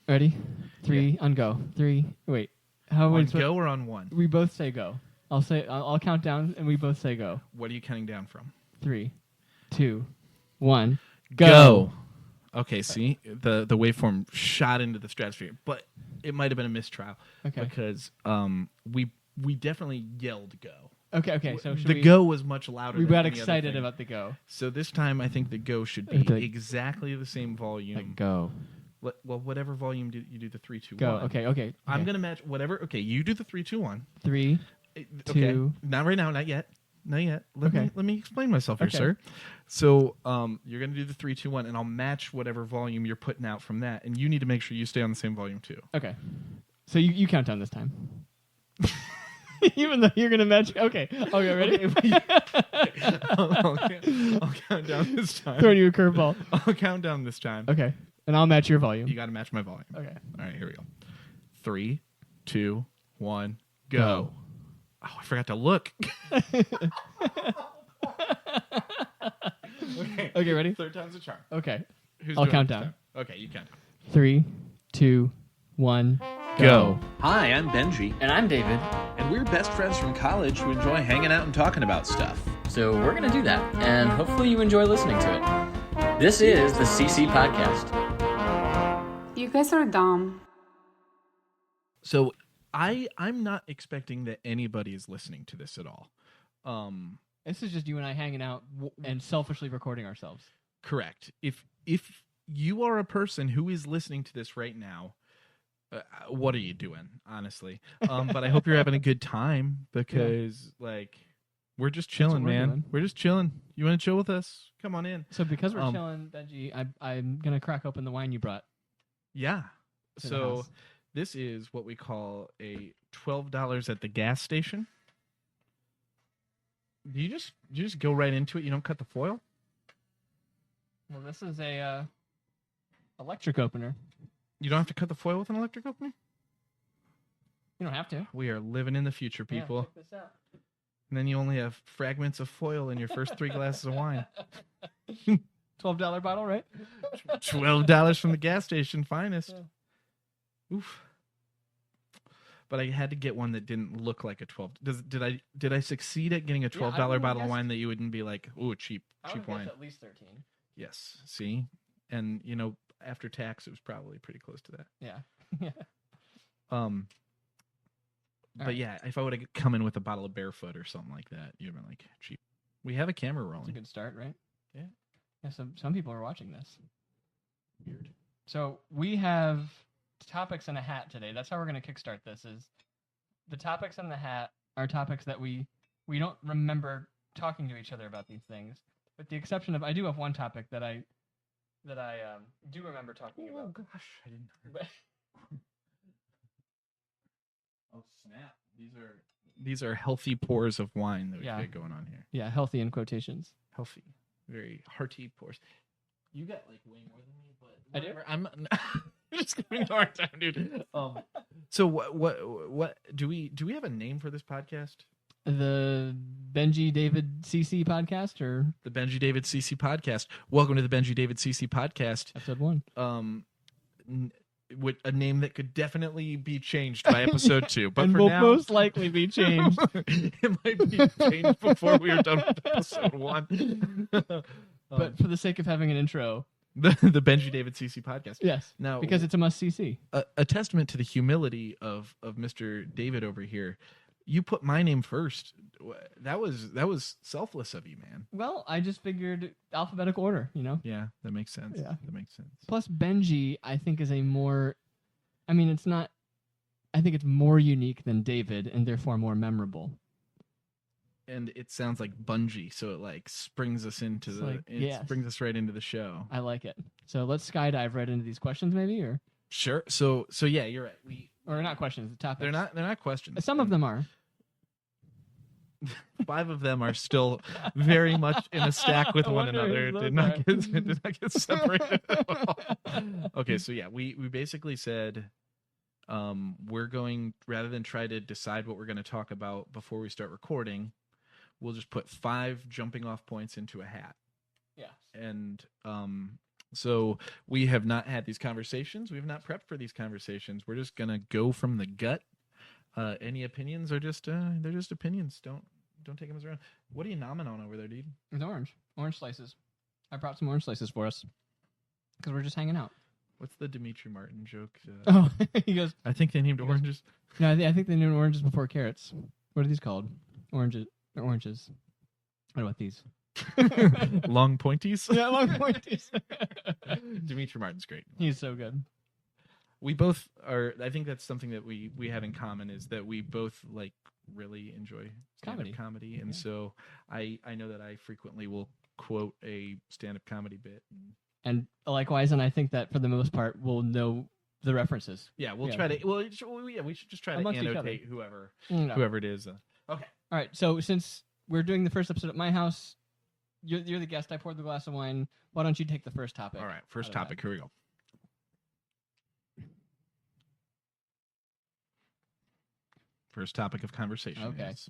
Ready? 3 on go. 3. Wait. How On go or on 1? We both say go. I'll count down and we both say go. What are you counting down from? 3, 2, 1. Go. Okay, see? The waveform shot into the stratosphere, but it might have been a mistrial. Okay. Because we definitely yelled go. Okay. So the go was much louder. We than got any excited other thing. about the go. So this time I think the go should be exactly the same volume. Like go. Well, whatever volume you do the 3, 2, Go. 1. Okay. I'm gonna match whatever. Okay, you do the 3, 2, 1. 3, 2. Okay. Not right now. Not yet. Let me explain myself here, Okay. sir. So you're gonna do the 3, 2, 1, and I'll match whatever volume you're putting out from that, and you need to make sure you stay on the same volume too. Okay. So you count down this time. Even though you're gonna match. Okay. Ready? I'll count down this time. Throwing you a curveball. I'll count down this time. Okay. And I'll match your volume. You got to match my volume. Okay. All right, here we go. 3, 2, 1, go. Oh, I forgot to look. Okay, ready? Third time's a charm. Okay. Who's I'll doing count this down. time? Okay, you count down. 3, 2, 1. Go. Hi, I'm Benji, And I'm David. and we're best friends from college who enjoy hanging out and talking about stuff. So we're going to do that. And hopefully you enjoy listening to it. This is the SeeSee Podcast. You guys are dumb. So I'm not expecting that anybody is listening to this at all. This is just you and I hanging out and selfishly recording ourselves. Correct. If you are a person who is listening to this right now, what are you doing, honestly? But I hope you're having a good time because, we're just chilling, man. doing. We're just chilling. You want to chill with us? Come on in. So because we're chilling, Benji, I'm going to crack open the wine you brought. Yeah. To the So house. this is what we call a $12 at the gas station. Do you just go right into it? You don't cut the foil? Well, this is a electric opener. You don't have to cut the foil with an electric opener? You don't have to. We are living in the future, people. Yeah, check this out. And then you only have fragments of foil in your first 3 glasses of wine. $12 bottle, right? $12 from the gas station, finest. Yeah. Oof. But I had to get one that didn't look like a 12. Did I succeed at getting a $12 would've bottle of guessed- wine that you wouldn't be like, ooh, cheap wine? At least 13. Yes. See? And after tax it was probably pretty close to that. Yeah. But right. yeah, if I would have come in with a bottle of Barefoot or something like that, you'd have been like, cheap. We have a camera That's a rolling. good start, right? Yeah. Yeah. Some people are watching this. Weird. So we have topics in a hat today. That's how we're going to kickstart this. Is the topics in the hat are topics that we don't remember talking to each other about these things, with the exception of I do have one topic that I do remember talking about. Oh gosh, I didn't. But Oh snap! These are healthy pours of wine that we Yeah. got going on here. yeah, healthy in quotations. Healthy, very hearty pours. You got like way more than me, but I do? whatever. I'm just giving you a hard time, dude. So what do we have a name for this podcast? The Benji David SeeSee Podcast, or The Benji David SeeSee Podcast. Welcome to the Benji David SeeSee Podcast. episode 1. With a name that could definitely be changed by episode 2, but and for will now, most likely be changed. it might be changed before we are done with episode 1. But for the sake of having an intro, the Benji David SeeSee Podcast. yes, Now, because it's a must see. a testament to the humility of Mr. David over here. You put my name first. That was selfless of you, man. Well, I just figured alphabetical order, Yeah, that makes sense. Yeah. That makes sense. Plus, Benji, I think, is it's not, I think it's more unique than David and therefore more memorable. And it sounds like bungee, so it like springs us into springs us right into the show. I like it. So let's skydive right into these questions, maybe, or Sure. So yeah, you're right. or not questions, the topics. They're not questions. Some of them are. 5 of them are still very much in a stack with I one wonder another. whose Did not get separated at all. Okay, so yeah, we basically said we're going, rather than try to decide what we're going to talk about before we start recording, we'll just put 5 jumping off points into a hat. Yes. And So we have not had these conversations. We have not prepped for these conversations. We're just gonna go from the gut. Any opinions are just they're just opinions. Don't take them as around. What are you nomming on over there, dude? It's orange slices. I brought some orange slices for us because we're just hanging out. What's the Dimitri Martin joke? Oh, he goes. I think they named oranges. No, I think they named oranges before carrots. What are these called? Oranges. They're oranges. What about these? Long pointies. Yeah, long pointies. Dimitri Martin's great. He's so good. We both are. I think that's something that we have in common is that we both like really enjoy stand-up comedy, and so I know that I frequently will quote a stand-up comedy bit. And likewise, and I think that for the most part, we'll know the references. Yeah, we'll try to. Well, we should just try Amongst to each annotate whoever it is. Okay. All right. So since we're doing the first episode at my house, you're the guest. I poured the glass of wine. Why don't you take the first topic? All right. First topic. Here we go. First topic of conversation. Okay. Is,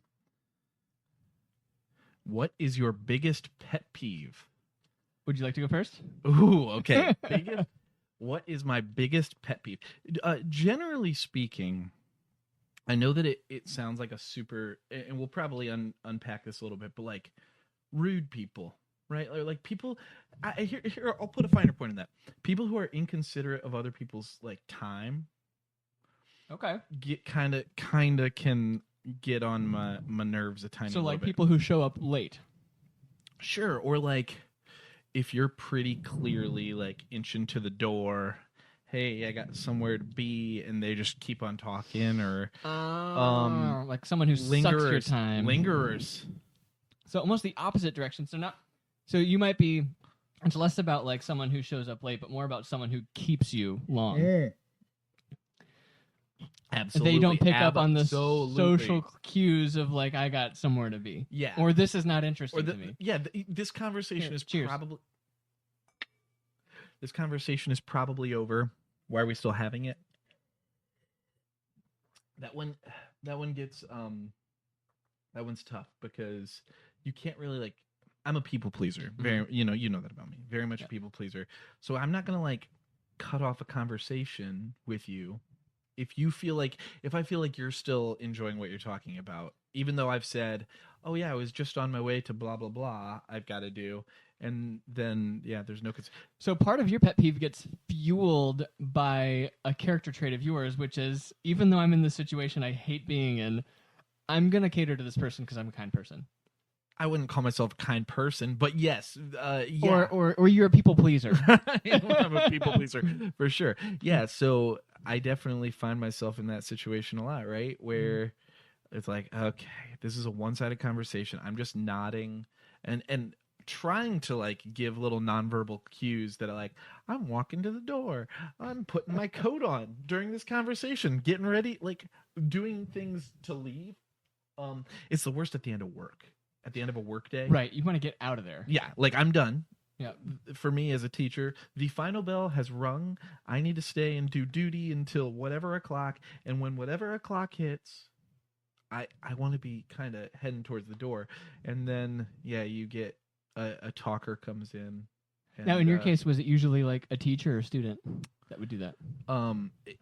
what is your biggest pet peeve? Would you like to go first? Ooh, okay. What is my biggest pet peeve? Generally speaking, I know that it sounds like a super, and we'll probably unpack this a little bit, but like rude people, right? Or like people, here I'll put a finer point on that. People who are inconsiderate of other people's like time. Okay. Get kind of can get on my nerves a tiny So little like bit. people who show up late. Sure, or like if you're pretty clearly like inching to the door, hey, I got somewhere to be, and they just keep on talking, or like someone who sucks your time. Lingerers. So almost the opposite direction. So you might be. It's less about like someone who shows up late, but more about someone who keeps you long. Absolutely. They don't pick up on the Absolutely. social cues of like, I got somewhere to be. Yeah. Or this is not interesting to me. Yeah, this conversation is cheers. probably this conversation is probably over. Why are we still having it? That one gets that one's tough because you can't really like. I'm a people pleaser. Very, you know that about me. Very much a people pleaser. So I'm not gonna like cut off a conversation with you if I feel like you're still enjoying what you're talking about, even though I've said, oh yeah, I was just on my way to blah blah blah, I've got to do, and then there's no. So part of your pet peeve gets fueled by a character trait of yours, which is even though I'm in the situation I hate being in, I'm gonna cater to this person because I'm a kind person. I wouldn't call myself a kind person, but yes, yeah. Or you're a people pleaser. I'm a people pleaser for sure. Yeah, so I definitely find myself in that situation a lot, right? Where it's like, okay, this is a one-sided conversation. I'm just nodding and trying to like give little nonverbal cues that are like, I'm walking to the door, I'm putting my coat on during this conversation, getting ready, like doing things to leave. It's the worst at the end of work. At the end of a work day. Right, you want to get out of there. Yeah, like I'm done. Yeah. For me as a teacher, the final bell has rung. I need to stay and do duty until whatever o'clock. And when whatever o'clock hits, I want to be kind of heading towards the door. And then, you get a talker comes in. And, now, in your case, was it usually like a teacher or a student that would do that?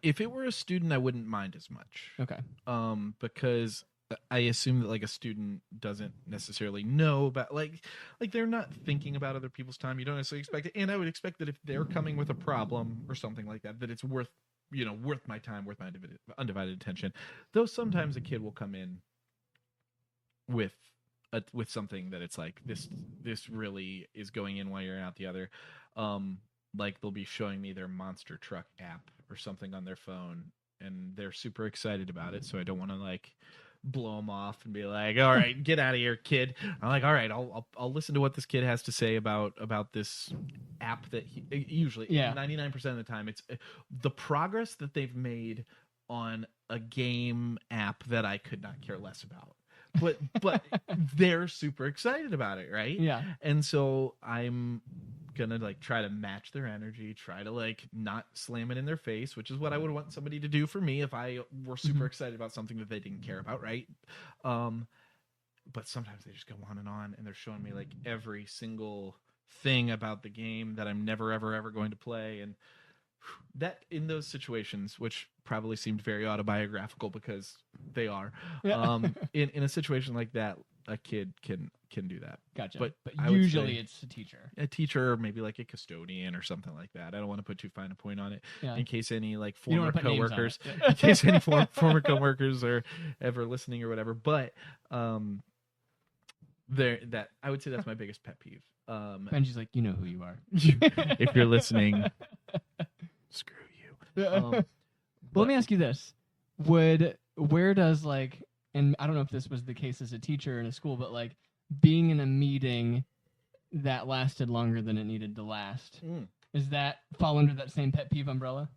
If it were a student, I wouldn't mind as much. Okay. Because I assume that like a student doesn't necessarily know about like they're not thinking about other people's time. You don't necessarily expect it, and I would expect that if they're coming with a problem or something like that, that it's worth my time, worth my undivided attention. Though sometimes a kid will come in with something that it's like this really is going in one ear and out the other. Like they'll be showing me their monster truck app or something on their phone, and they're super excited about it. So I don't want to like blow them off and be like, all right, get out of here, kid. I'm like, all right, I'll listen to what this kid has to say about this app that usually 99% of the time it's the progress that they've made on a game app that I could not care less about. But they're super excited about it, right? Yeah. And so I'm gonna like try to match their energy, try to like not slam it in their face, which is what I would want somebody to do for me if I were super excited about something that they didn't care about, right? But sometimes they just go on, and they're showing me like every single thing about the game that I'm never ever going to play. And that in those situations, which probably seemed very autobiographical because they are, in a situation like that, a kid can do that. Gotcha. But But I would usually say it's a teacher. a teacher, or maybe like a custodian or something like that. I don't want to put too fine a point on it, Yeah. in case any like You don't former wanna put names on coworkers, it. in case any former coworkers are ever listening or whatever. But that I would say that's my biggest pet peeve. Benji's like, you know who you are. If you're listening, screw you. Well, let me ask you this: where does like, and I don't know if this was the case as a teacher in a school, but like being in a meeting that lasted longer than it needed to last, does that fall under that same pet peeve umbrella?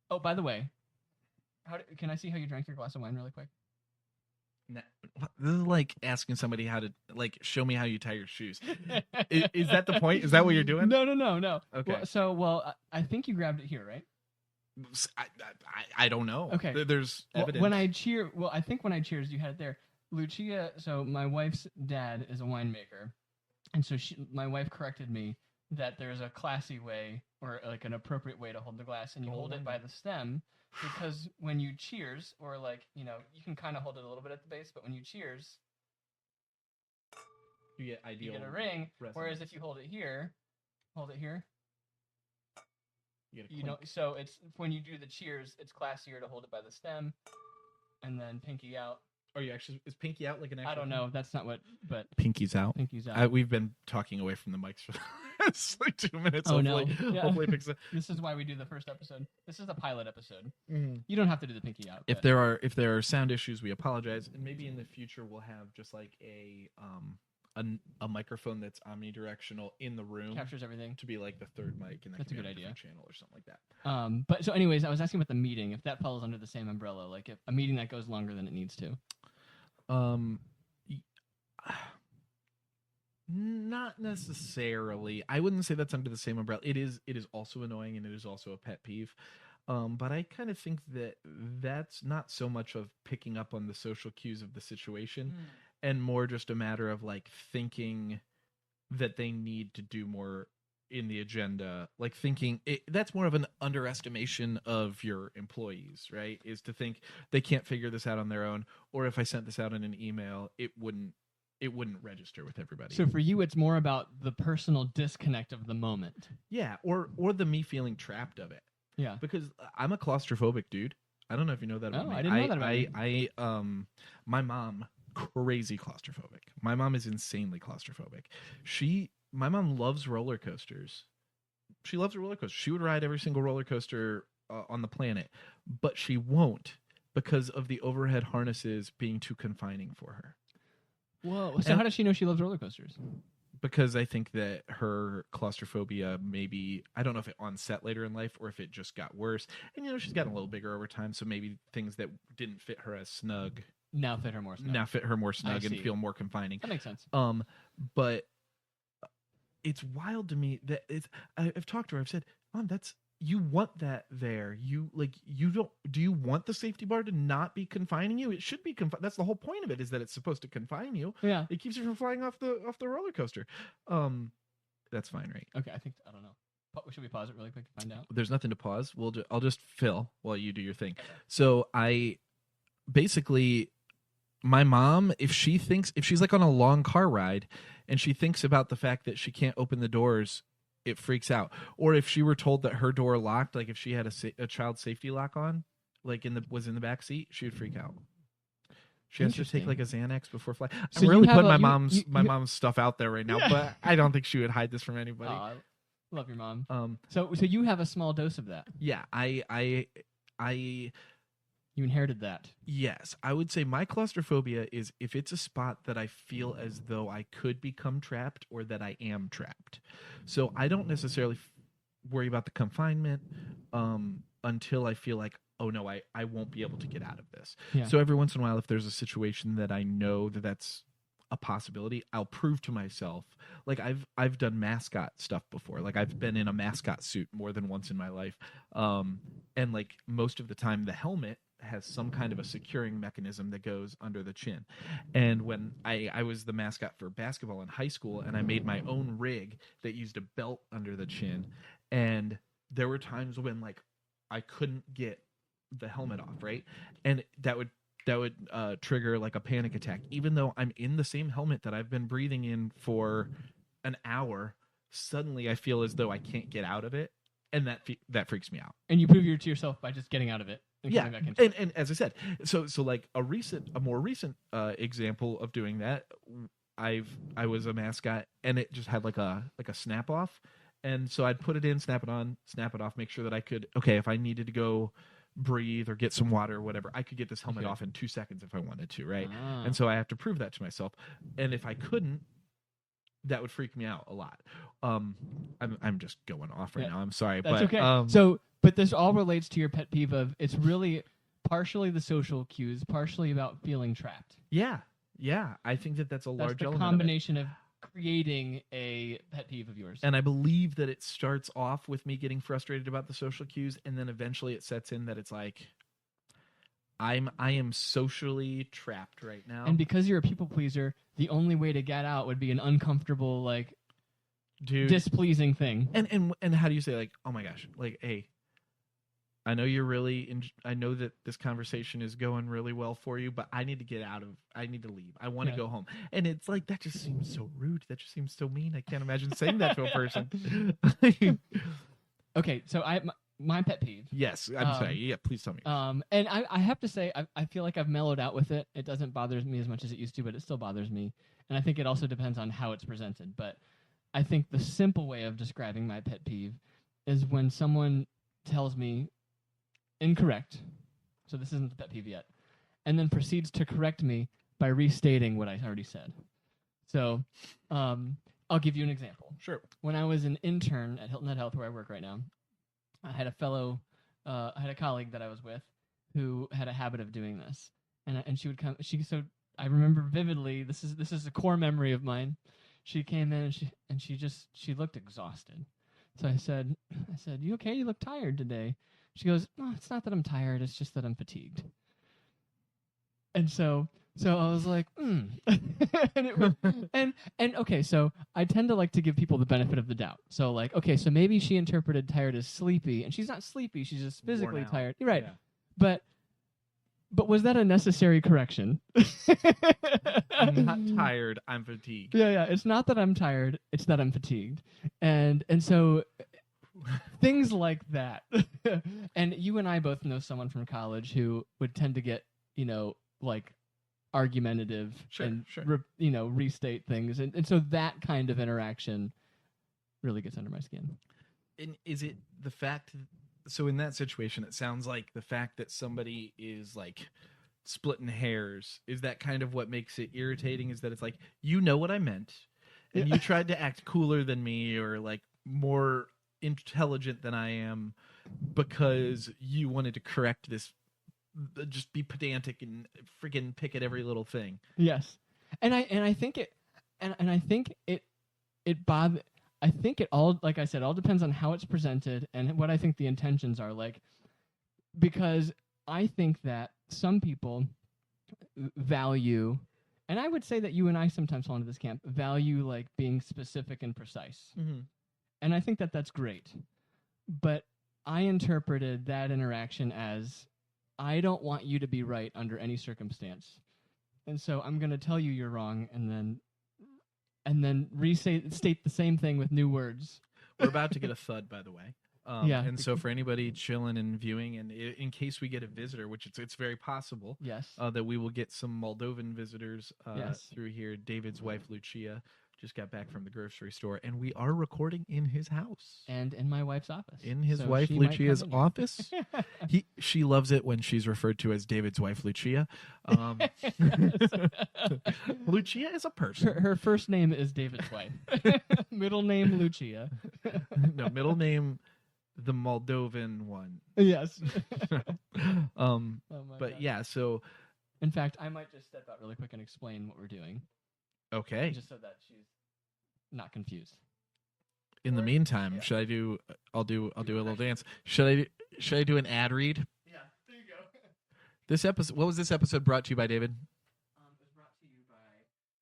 Oh, by the way, can I see how you drank your glass of wine really quick? This is like asking somebody how to like show me how you tie your shoes. Is that the point? Is that what you're doing? No. Okay. Well, I think you grabbed it here, right? I don't know. Okay. There's evidence. I think when I cheers, you had it there. Lucia, so my wife's dad is a winemaker. And so my wife corrected me that there's a classy way or like an appropriate way to hold the glass, and you hold it by the stem, because when you cheers, or like, you know, you can kind of hold it a little bit at the base, but when you cheers, you get ideal. You get a ring. Resonance. Whereas if you hold it here, you don't. So it's when you do the cheers, it's classier to hold it by the stem, and then pinky out. Are you actually, is pinky out like an actual I don't know. That's not what, but pinky's out. Pinky's out. We've been talking away from the mics for it's like 2 minutes. Oh, hopefully, no. Yeah. Hopefully it picks up. This is why we do the first episode. This is the pilot episode. Mm-hmm. You don't have to do the pinky out. If there are sound issues, we apologize, and maybe in the future we'll have just like a microphone that's omnidirectional in the room, captures everything, to be like the third mic, and that that's can a be good on idea. Channel or something like that. But so anyways, I was asking about the meeting, if that falls under the same umbrella, like if a meeting that goes longer than it needs to. Not necessarily. I wouldn't say that's under the same umbrella. It is also annoying, and it is also a pet peeve. But I kind of think that that's not so much of picking up on the social cues of the situation, and more just a matter of like thinking that they need to do more in the agenda. Like thinking that's more of an underestimation of your employees, right? Is to think they can't figure this out on their own, or if I sent this out in an email, it wouldn't register with everybody. So for you, it's more about the personal disconnect of the moment. Yeah, or the me feeling trapped of it. Yeah, because I'm a claustrophobic dude. I don't know if you know that about me. I didn't know that about you. My mom, crazy claustrophobic. My mom is insanely claustrophobic. My mom loves roller coasters. She loves a roller coaster. She would ride every single roller coaster on the planet, but she won't because of the overhead harnesses being too confining for her. Whoa. So how does she know she loves roller coasters? Because I think that her claustrophobia, maybe, I don't know if it on set later in life or if it just got worse. And, you know, she's gotten a little bigger over time, so maybe things that didn't fit her as snug now fit her more snug. And feel more confining. That makes sense. But it's wild to me that I've talked to her. I've said, Mom, you want that there. You do you want the safety bar to not be confining you? It should be that's the whole point of it, is that it's supposed to confine you. Yeah. It keeps you from flying off the roller coaster. That's fine, right? Okay, I don't know. Should we pause it really quick to find out? There's nothing to pause. I'll just fill while you do your thing. So basically, my mom, if she's like on a long car ride and she thinks about the fact that she can't open the doors, it freaks out. Or if she were told that her door locked, like if she had a child safety lock on, like was in the back seat, she would freak out. She has to take like a Xanax before flying. So I'm really putting my mom's stuff out there right now, but I don't think she would hide this from anybody. I love your mom. So you have a small dose of that. Yeah, You inherited that. Yes, I would say my claustrophobia is if it's a spot that I feel as though I could become trapped or that I am trapped. So I don't necessarily worry about the confinement until I feel like, oh no, I won't be able to get out of this. Yeah. So every once in a while, if there's a situation that I know that's a possibility, I'll prove to myself. Like I've done mascot stuff before. Like I've been in a mascot suit more than once in my life. And like most of the time the helmet has some kind of a securing mechanism that goes under the chin. And when I was the mascot for basketball in high school, and I made my own rig that used a belt under the chin, and there were times when like I couldn't get the helmet off, right? And that would trigger like a panic attack, even though I'm in the same helmet that I've been breathing in for an hour. Suddenly I feel as though I can't get out of it, and that freaks me out. And you prove it to yourself by just getting out of it and Yeah, coming back into it. and as I said, so like a more recent example of doing that, I was a mascot, and it just had like a snap off, and so I'd put it in, snap it on, snap it off, make sure that I could, okay, if I needed to go breathe or get some water or whatever, I could get this helmet off in 2 seconds if I wanted to, right? And so I have to prove that to myself, and if I couldn't, that would freak me out a lot. I'm just going off right now. I'm sorry, That's but okay. But this all relates to your pet peeve of it's really partially the social cues, partially about feeling trapped. Yeah. I think that's a large element. That's the combination of creating a pet peeve of yours. And I believe that it starts off with me getting frustrated about the social cues, and then eventually it sets in that it's like I am socially trapped right now. And because you're a people pleaser, the only way to get out would be an uncomfortable, like, displeasing thing. And how do you say, like, oh my gosh, like, hey, I know you're I know that this conversation is going really well for you, but I need to leave. I want to go home. And it's like, that just seems so rude. That just seems so mean. I can't imagine saying that to a person. Okay, so my pet peeve. Yes, I'm sorry. Yeah, please tell me. And I have to say, I feel like I've mellowed out with it. It doesn't bother me as much as it used to, but it still bothers me. And I think it also depends on how it's presented. But I think the simple way of describing my pet peeve is when someone tells me incorrect, so this isn't the pet peeve yet, and then proceeds to correct me by restating what I already said. So I'll give you an example. Sure. When I was an intern at Hilton Head Health, where I work right now, I had a colleague that I was with who had a habit of doing this, and she would come. So I remember vividly. This is a core memory of mine. She came in and she looked exhausted. So I said, "You okay? You look tired today." She goes, "No, it's not that I'm tired. It's just that I'm fatigued." And so I was like, and okay, so I tend to like to give people the benefit of the doubt. So like, okay, so maybe she interpreted tired as sleepy, and she's not sleepy, she's just physically tired. You're right. Yeah. But was that a necessary correction? I'm not tired, I'm fatigued. Yeah, it's not that I'm tired, it's that I'm fatigued. And so things like that. And you and I both know someone from college who would tend to get, like argumentative and restate things, and so that kind of interaction really gets under my skin. And is it the fact? So in that situation, it sounds like the fact that somebody is like splitting hairs is that kind of what makes it irritating. Is that it's like, you know what I meant, and you tried to act cooler than me or like more intelligent than I am because you wanted to correct this. Just be pedantic and freaking pick at every little thing. Yes, and I think it all, like I said, all depends on how it's presented and what I think the intentions are. Like, because I think that some people value, and I would say that you and I sometimes fall into this camp, value like being specific and precise, and I think that that's great. But I interpreted that interaction as, I don't want you to be right under any circumstance. And so I'm going to tell you you're wrong and then state the same thing with new words. We're about to get a thud, by the way. And so for anybody chilling and viewing, and in case we get a visitor, which it's very possible, yes, that we will get some Moldovan visitors through here. David's wife, Lucia, just got back from the grocery store, and we are recording in his house. And in my wife's office. In his wife, Lucia's office. She loves it when she's referred to as David's wife, Lucia. Lucia is a person. Her first name is David's wife. Middle name, Lucia. No, middle name, the Moldovan one. Yes. But yeah, so... In fact, I might just step out really quick and explain what we're doing. Okay. Just so that she's not confused. In the meantime, should I do? I'll do a little dance. Should I do an ad read? Yeah, there you go. This episode. What was this episode brought to you by, David? It was brought to you by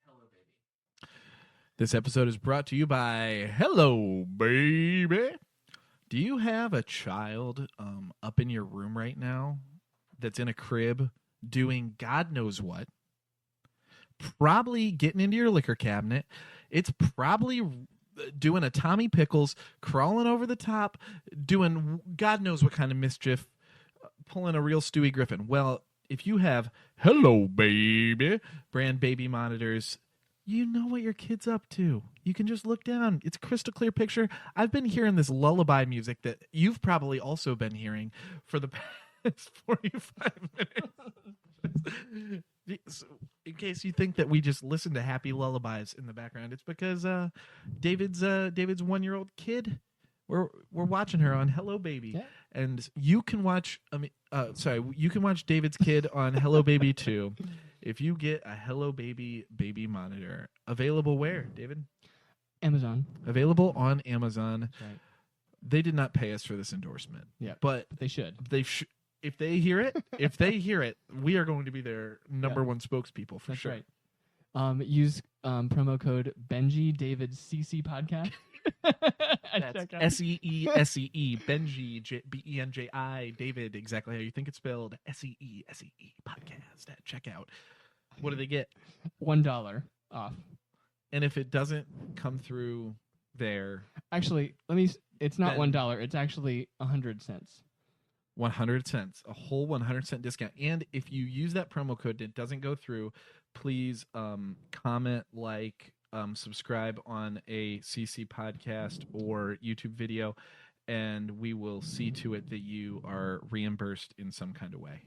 Hello Baby. This episode is brought to you by Hello Baby. Do you have a child up in your room right now that's in a crib doing God knows what? Probably getting into your liquor cabinet. It's probably doing a Tommy Pickles, crawling over the top, doing God knows what kind of mischief, pulling a real Stewie Griffin. Well, if you have Hello Baby brand baby monitors, you know what your kid's up to. You can just look down. It's a crystal clear picture. I've been hearing this lullaby music that you've probably also been hearing for the past 45 minutes. So, in case you think that we just listen to happy lullabies in the background, it's because David's 1-year-old kid. We're watching her on Hello Baby, Yeah. and you can watch. You can watch David's kid on Hello Baby 2 if you get a Hello Baby baby monitor. Available where, David? Amazon. Available on Amazon. That's right. They did not pay us for this endorsement. Yeah, but they should. If they hear it, we are going to be their number one spokespeople for That's sure. right. Use promo code Benji David SeeSee Podcast. That's SeeSee Benji Benji David, exactly how you think it's spelled. SeeSee Podcast at checkout. What do they get? $1 off. And if it doesn't come through there, Actually, it's not $1. It's actually 100 cents. 100 cents, a whole 100-cent discount. And if you use that promo code and it doesn't go through, please comment, subscribe on a SeeSee podcast or YouTube video, and we will see to it that you are reimbursed in some kind of way.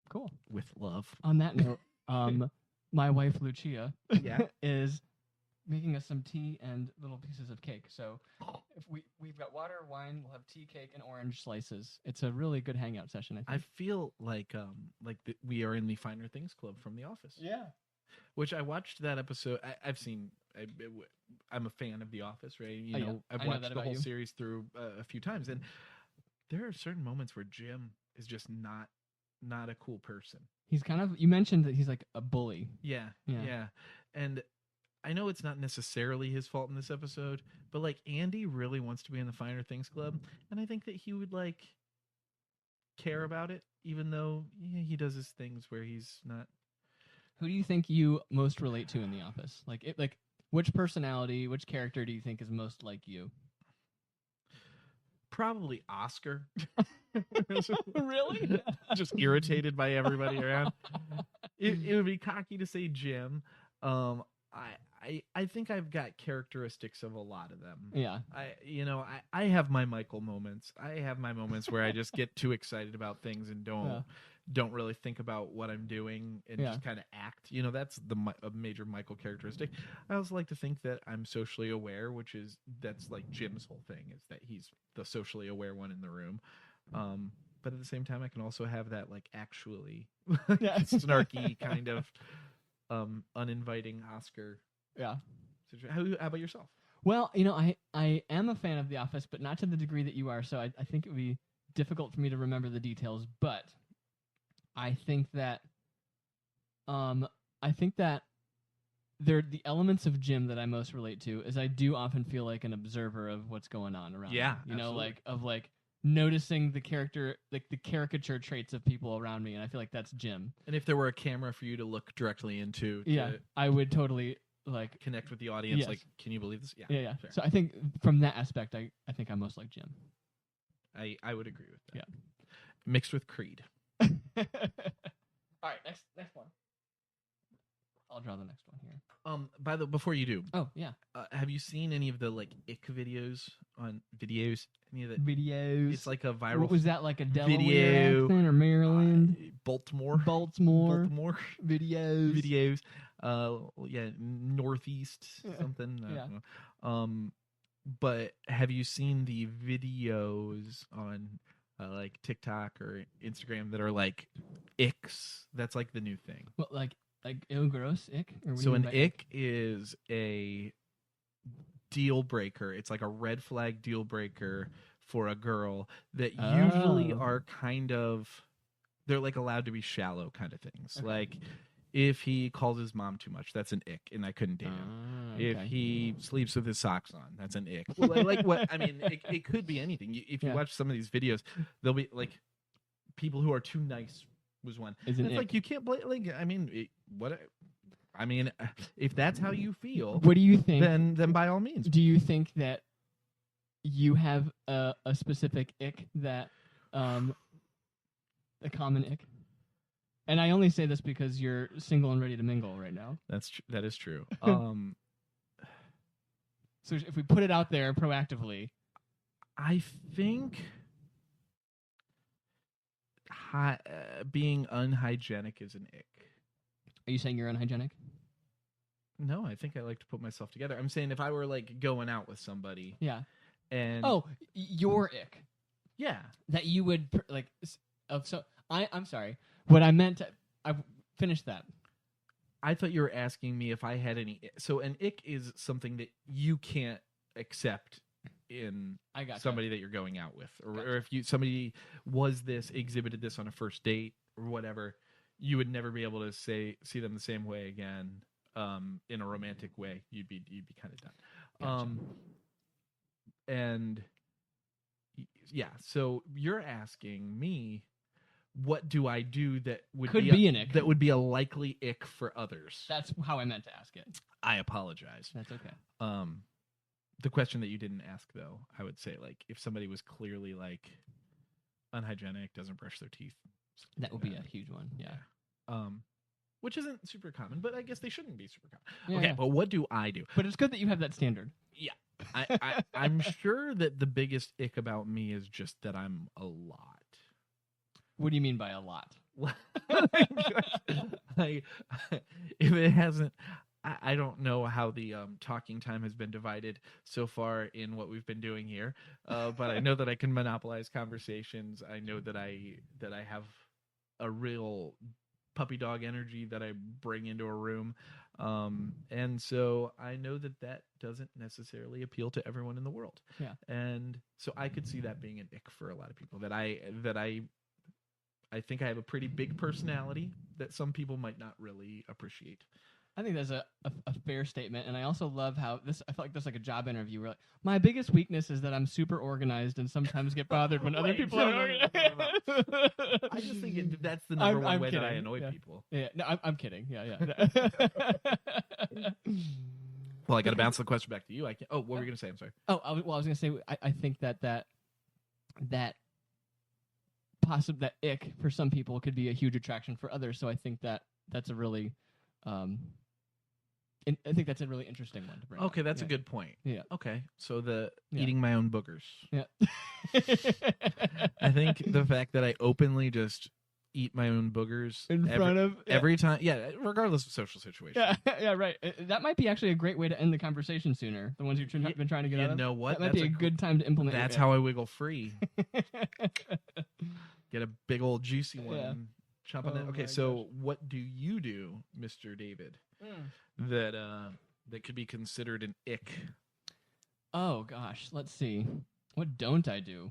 Cool. With love. On that note, my wife Lucia Yeah. is making us some tea and little pieces of cake. So if we've got water, wine, we'll have tea, cake, and orange slices. It's a really good hangout session, I I think. feel like we are in the Finer Things Club from The Office. Yeah. Which I watched that episode. I'm a fan of The Office, right? I've I know watched that the about whole you. series through a few times, and there are certain moments where Jim is just not a cool person. He's kind of, you mentioned that he's like a bully. Yeah. Yeah. And I know it's not necessarily his fault in this episode, but Andy really wants to be in the Finer Things Club, and I think that he would care about it, even though he does his things where he's not. Who do you think you most relate to in The Office? Which personality, which character do you think is most like you? Probably Oscar. Really? Just irritated by everybody around. It would be cocky to say Jim. I think I've got characteristics of a lot of them. Yeah. I have my Michael moments. I have my moments where I just get too excited about things and don't really think about what I'm doing and just kind of act. That's a major Michael characteristic. I also like to think that I'm socially aware, that's Jim's whole thing, is that he's the socially aware one in the room. But at the same time, I can also have that actually snarky kind of uninviting Oscar. Yeah. How about yourself? Well, I am a fan of The Office, but not to the degree that you are. So I think it would be difficult for me to remember the details. But I think that they're the elements of Jim that I most relate to is I do often feel like an observer of what's going on around. Yeah, me. absolutely. Noticing the character, the caricature traits of people around me, and I feel like that's Jim. And if there were a camera for you to look directly into, I would totally connect with the audience. Yes. Can you believe this? Yeah. Fair. So I think from that aspect, I think I'm most like Jim. I would agree with that. Yeah. Mixed with Creed. All right, next one. I'll draw the next one here. Before you do, Oh yeah, have you seen any of the Ick videos on videos? Any of the videos. It's like a viral. What was that, like a Delaware video accent or Maryland? Baltimore videos. Northeast something. I don't know. But have you seen the videos on TikTok or Instagram that are Icks? That's the new thing. What, like ew, gross, ick? Or what do So you mean an by ick is a deal breaker. It's like a red flag deal breaker for a girl that usually are kind of they're like allowed to be shallow kind of things. Okay. Like if he calls his mom too much, that's an ick, and I couldn't date him. If Okay. he sleeps with his socks on, that's an ick. Well, like what I mean, it could be anything. If you Yeah. watch some of these videos, there'll be like people who are too nice was one. Is an It's ick. like you can't blame. Like I mean, if that's how you feel, What do you think? then by all means. Do you think that you have a specific ick that, a common ick? And I only say this because you're single and ready to mingle right now. That is true. So if we put it out there proactively, I think being unhygienic is an ick. are you saying you're unhygienic? No, I think I like to put myself together. I'm saying if I were like going out with somebody Yeah. and Your ick yeah, that you would I'm sorry. What I meant, I finished that. I thought you were asking me if I had any. So an ick is something that you can't accept in I got somebody that you're going out with, or if somebody exhibited this on a first date or whatever, you would never be able to see them the same way again, in a romantic way. You'd be kind of done. Gotcha. And yeah, so you're asking me, what do I do that would Could be an ick. that would be a likely ick for others? That's how I meant to ask it. I apologize. That's okay. The question that you didn't ask, though, I would say, like, if somebody was clearly like unhygienic, doesn't brush their teeth, That would be a huge one. Yeah. which isn't super common, but I guess they shouldn't be super common. Yeah, Okay, yeah. but what do I do? But it's good that you have that standard. Yeah, I'm sure that the biggest ick about me is just that I'm a lot. What do you mean by a lot? Like, if it hasn't, I don't know how the talking time has been divided so far in what we've been doing here, but I know that I can monopolize conversations. I know that I have a real puppy dog energy that I bring into a room, and so I know that doesn't necessarily appeal to everyone in the world. Yeah, and so I could see that being an ick for a lot of people. That I think I have a pretty big personality that some people might not really appreciate. I think that's a fair statement, and I also love how this. I feel like this is like a job interview. Where like, my biggest weakness is that I'm super organized and sometimes get bothered when other people are organized. I just think that's the number one way that I annoy people. Yeah, no, I'm kidding. Yeah. Well, I got to bounce the question back to you. What were you going to say? I'm sorry. I was going to say I think that ick for some people could be a huge attraction for others. So I think that's a really, I think that's a really interesting one to bring. Okay, up. that's a good point. Yeah. Okay, so Yeah. eating my own boogers. Yeah. I think the fact that I openly just eat my own boogers in front of every time, regardless of social situation. Yeah, right. That might be actually a great way to end the conversation sooner. The ones you've been trying to get out of. You know what? That might be a good time to implement. That's how I wiggle free. Get a big old juicy one. Yeah. And chomp on it. Okay, so what do you do, Mr. David, that could be considered an ick? Oh gosh, let's see. What don't I do?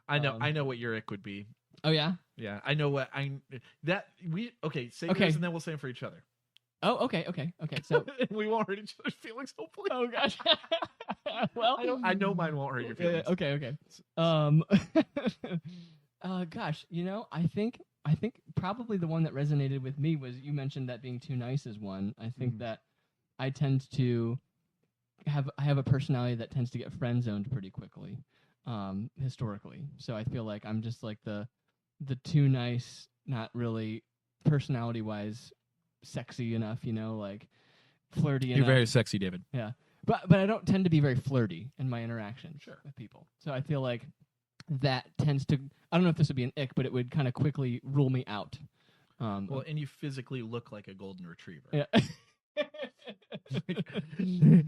I know what your ick would be. Oh yeah. Yeah, I know what say yours and then we'll say them for each other. Oh, okay. So we won't hurt each other's feelings, hopefully. oh gosh. Well, I know mine won't hurt your feelings. Okay. Gosh, I think probably the one that resonated with me was you mentioned that being too nice is one. I think that I tend to have a personality that tends to get friend zoned pretty quickly, historically. So I feel like I'm just like the too nice, not really personality wise sexy enough, like flirty enough. You're very sexy, David. Yeah. But I don't tend to be very flirty in my interactions with people. So I feel like that tends to, I don't know if this would be an ick, but it would kind of quickly rule me out. Well, and you physically look like a golden retriever. Yeah. You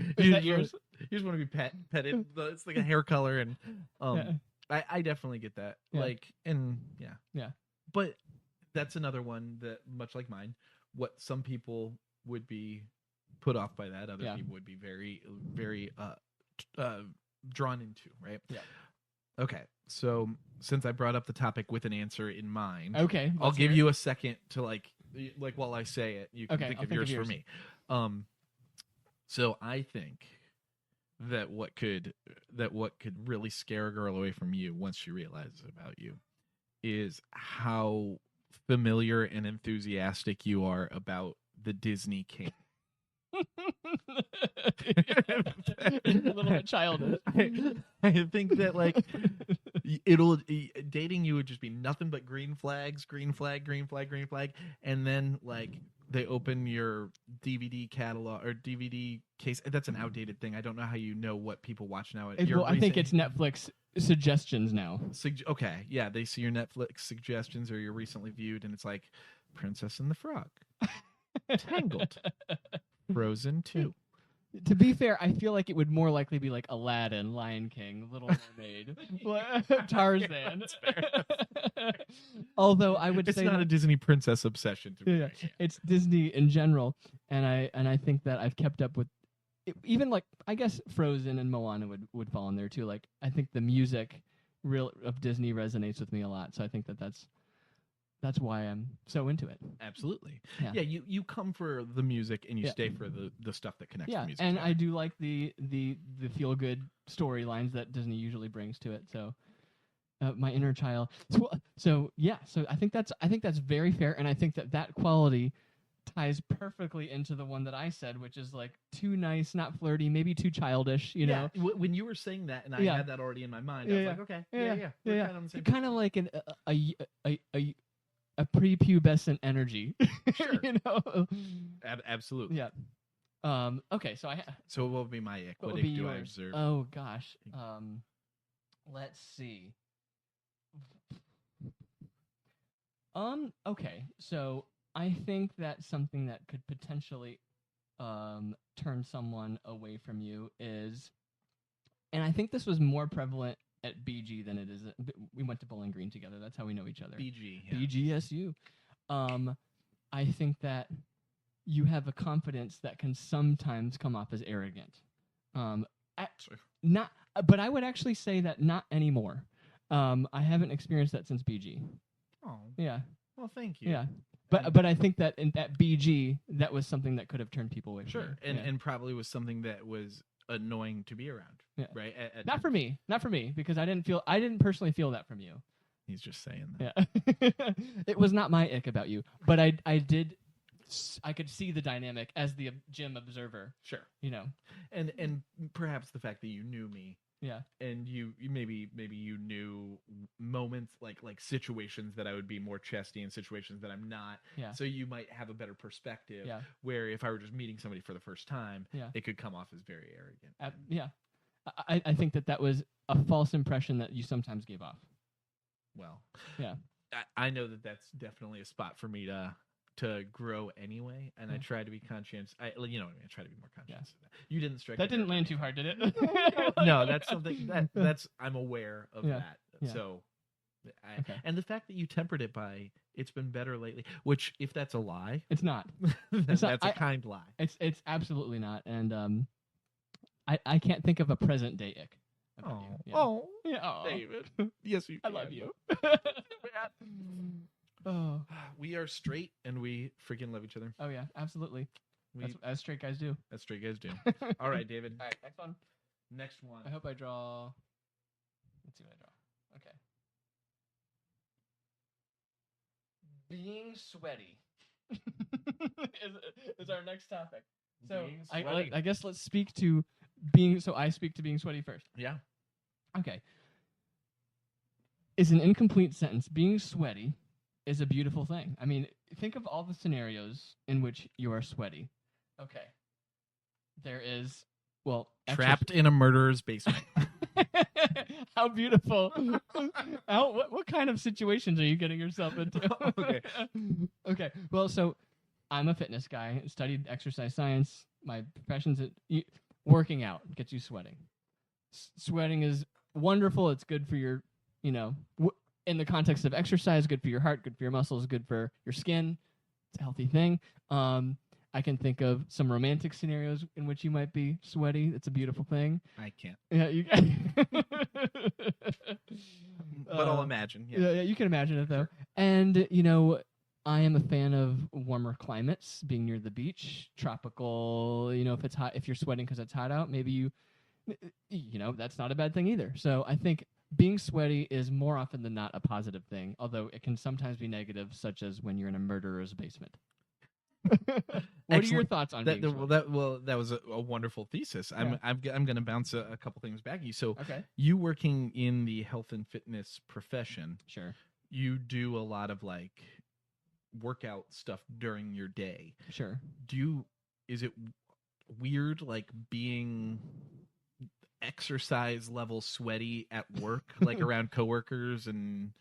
just want to be petted. It's like a hair color, and I definitely get that. Yeah. Yeah. But that's another one that, much like mine, what some people would be put off by that, other people would be very, very drawn into, right? Yeah. Okay, so since I brought up the topic with an answer in mind, Okay, I'll let's give hear you a second to like while I say it, you can Okay, think I'll of think yours of for yours. me. So I think that what could really scare a girl away from you once she realizes about you is how familiar and enthusiastic you are about the Disney King. a little bit childish. I think that like dating you would just be nothing but green flags, green flag, green flag, green flag, and then like they open your DVD catalog or DVD case. That's an outdated thing. I don't know how you know what people watch now. Well, I think it's Netflix suggestions now. Okay, yeah, they see your Netflix suggestions or your recently viewed, and it's like Princess and the Frog, Tangled, Frozen 2. To be fair, I feel like it would more likely be like Aladdin, Lion King, Little Mermaid, Tarzan. Although I would It's say not a Disney princess obsession to me. yeah, it's Disney in general, and I think that I've kept up with it, even like I guess Frozen and Moana would fall in there too. Like I think the music of Disney resonates with me a lot, so I think that's why I'm so into it. Absolutely. Yeah. Yeah, you come for the music and you Yeah. stay for the stuff that connects Yeah, to music. and I do like the feel good storylines that Disney usually brings to it. So my inner child. So I think that's very fair, and I think that quality ties perfectly into the one that I said, which is like too nice, not flirty, maybe too childish. You know, when you were saying that, and I Yeah. had that already in my mind, I was Yeah, like, yeah. okay, Yeah, we're yeah. kind of on the same. Kind of like a prepubescent energy. Sure. You know. Absolutely. Yeah. Okay. So So what would be my ick? what What would be ick do I yours? observe? Oh gosh. Let's see. Okay. So I think that something that could potentially turn someone away from you is, and I think this was more prevalent at BG than it is. We went to Bowling Green together. That's how we know each other. BG. Yeah. BGSU. I think that you have a confidence that can sometimes come off as arrogant. Not, but I would actually say that not anymore. I haven't experienced that since BG. Oh. Yeah. Well, thank you. Yeah. But I think that in that BG, that was something that could have turned people away from Sure. you. And probably was something that was annoying to be around. Yeah. Right. Not for me, because I didn't personally feel that from you. He's just saying that. Yeah. It was not my ick about you, but I could see the dynamic as the gym observer. Sure. You know. And perhaps the fact that you knew me. Yeah. And you maybe you knew moments like situations that I would be more chesty and situations that I'm not. Yeah. So you might have a better perspective. Yeah. Where if I were just meeting somebody for the first time, Yeah. it could come off as very arrogant. Yeah. I think that was a false impression that you sometimes gave off. Well. Yeah. I know that that's definitely a spot for me to grow anyway, and I try to be conscientious. I try to be more conscious of that. You didn't strike. That didn't land too hard, did it? No, that's something that's I'm aware of that. Yeah. So, Okay. and the fact that you tempered it by it's been better lately, which if that's a lie, It's not. that's not- a kind lie. It's absolutely not. And I can't think of a present day ick about you. Yeah. Oh, Yeah. Aw. David. Yes, you. I can. love you. Oh. We are straight, and we freaking love each other. Oh yeah, absolutely. We As straight guys do. as straight guys do. All right, David. All right, next one. Next one. I hope I draw. Let's see what I draw. Okay. Being sweaty is our next topic. So Being sweaty. I guess let's speak to being. So I speak to being sweaty first. Yeah. Okay. Is an incomplete sentence. Being sweaty is a beautiful thing. I mean, think of all the scenarios in which you are sweaty. Okay. There is, well, Trapped in a murderer's basement. How beautiful. What kind of situations are you getting yourself into? Okay. Okay. Well, so I'm a fitness guy, studied exercise science. My profession's working out gets you sweating. Sweating is wonderful. It's good for your, in the context of exercise, good for your heart, good for your muscles, good for your skin. It's a healthy thing. I can think of some romantic scenarios in which you might be sweaty. It's a beautiful thing. I can't. Yeah, you But I'll imagine. Yeah, you can imagine it though. And I am a fan of warmer climates, being near the beach, tropical. If it's hot, if you're sweating because it's hot out, maybe that's not a bad thing either. So I think being sweaty is more often than not a positive thing, although it can sometimes be negative, such as when you're in a murderer's basement. What are your thoughts on being sweaty? That was a wonderful thesis. Yeah. I'm going to bounce a couple things back at you. So Okay. you working in the health and fitness profession, Sure. you do a lot of like workout stuff during your day. Sure. Is it weird like being exercise level sweaty at work, like around coworkers and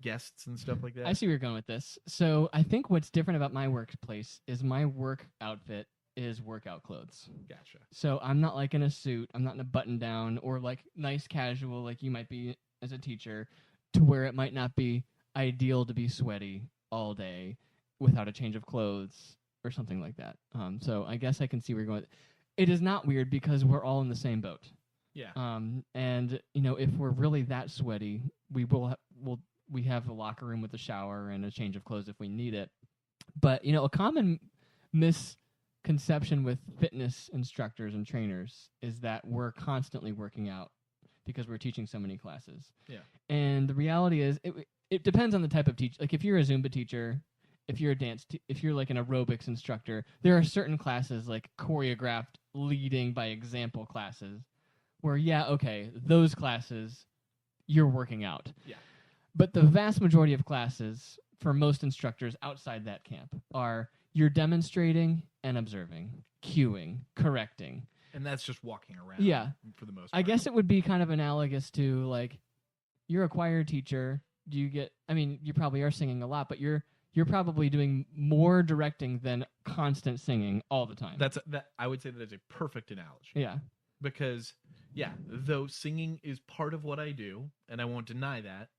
guests and stuff like that? I see where you're going with this. So I think what's different about my workplace is my work outfit is workout clothes. Gotcha. So I'm not like in a suit. I'm not in a button down or like nice casual like you might be as a teacher, to where it might not be ideal to be sweaty all day without a change of clothes or something like that. So I guess I can see where you're going. It is not weird because we're all in the same boat. Yeah. And if we're really that sweaty, we have a locker room with a shower and a change of clothes if we need it. But a common misconception with fitness instructors and trainers is that we're constantly working out because we're teaching so many classes. Yeah. And the reality is, it depends on the type of teacher. Like if you're a Zumba teacher, if you're a if you're like an aerobics instructor, there are certain classes like choreographed, leading by example classes, where those classes you're working out. Yeah. But the vast majority of classes for most instructors outside that camp are you're demonstrating and observing, cueing, correcting. And that's just walking around. Yeah. For the most part. I guess it would be kind of analogous to like you're a choir teacher. You probably are singing a lot, but you're probably doing more directing than constant singing all the time. I would say that is a perfect analogy. Yeah. Because though singing is part of what I do, and I won't deny that,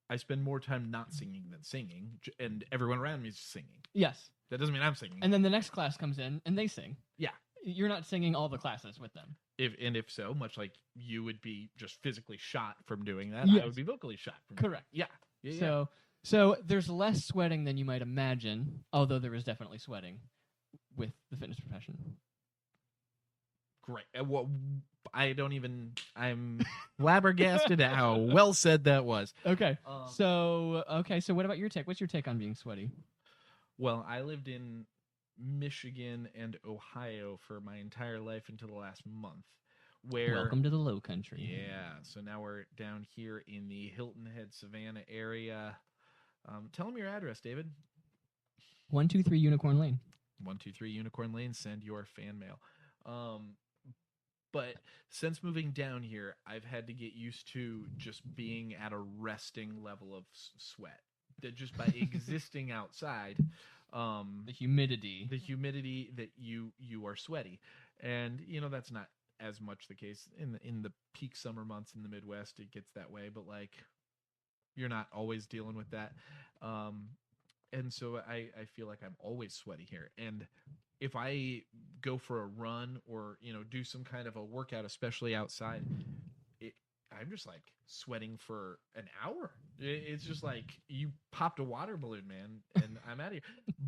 I spend more time not singing than singing, and everyone around me is singing. Yes. That doesn't mean I'm singing. And then the next class comes in and they sing. Yeah. You're not singing all the classes with them. If so, much like you would be just physically shot from doing that, Yes. I would be vocally shot from Correct. doing that. Yeah. So there's less sweating than you might imagine, although there is definitely sweating with the fitness profession. Great. I'm flabbergasted at how well said that was. Okay. So what about your take? What's your take on being sweaty? Well, I lived in Michigan and Ohio for my entire life until the last month. Welcome to the Low Country. Yeah. So now we're down here in the Hilton Head, Savannah area. Tell them your address, David. 123 Unicorn Lane. 123 Unicorn Lane. Send your fan mail. But since moving down here, I've had to get used to just being at a resting level of sweat. That just by existing outside, the humidity that you are sweaty, and that's not as much the case in the peak summer months in the Midwest. It gets that way, but like you're not always dealing with that, and so I feel like I'm always sweaty here. And if I go for a run or do some kind of a workout, especially outside, I'm just like sweating for an hour. It's just like you popped a water balloon, man, and I'm out of here.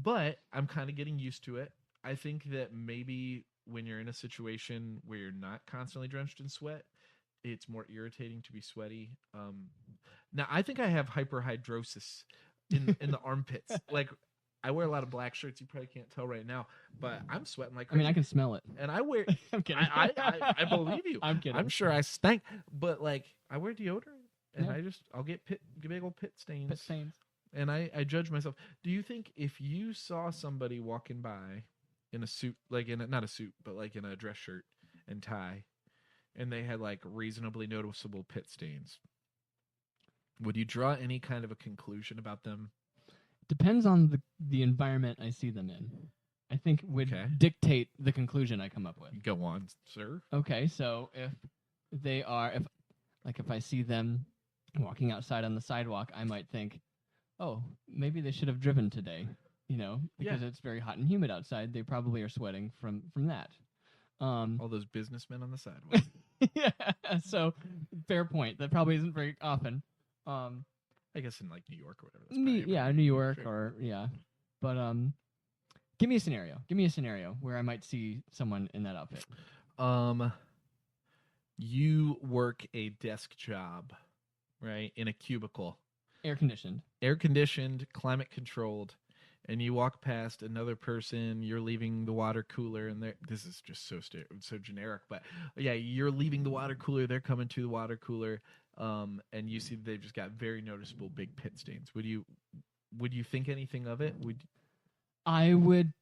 But I'm kind of getting used to it. I think that maybe when you're in a situation where you're not constantly drenched in sweat, it's more irritating to be sweaty. Now, I think I have hyperhidrosis in the armpits. Like, I wear a lot of black shirts. You probably can't tell right now, but I'm sweating like crazy. I mean, I can smell it. And I wear... I'm kidding. I believe you. I'm kidding. I'm sure I stank, but like I wear deodorant, and I'll get big old pit stains. Pit stains. And I judge myself. Do you think if you saw somebody walking by in a suit, like not a suit, but like in a dress shirt and tie, and they had like reasonably noticeable pit stains, would you draw any kind of a conclusion about them? Depends on the environment I see them in. I think would dictate the conclusion I come up with. Go on, sir. Okay, so if I see them walking outside on the sidewalk, I might think, oh, maybe they should have driven today. because it's very hot and humid outside. They probably are sweating from that. All those businessmen on the sidewalk. Yeah. So fair point. That probably isn't very often. I guess in like New York or whatever. That's New York sure. or But give me a scenario. Give me a scenario where I might see someone in that outfit. You work a desk job, right? In a cubicle. Air conditioned, climate controlled, and you walk past another person, you're leaving the water cooler, and this is just so generic, but yeah, you're leaving the water cooler, they're coming to the water cooler, and you see they've just got very noticeable big pit stains. Would you think anything of it? I would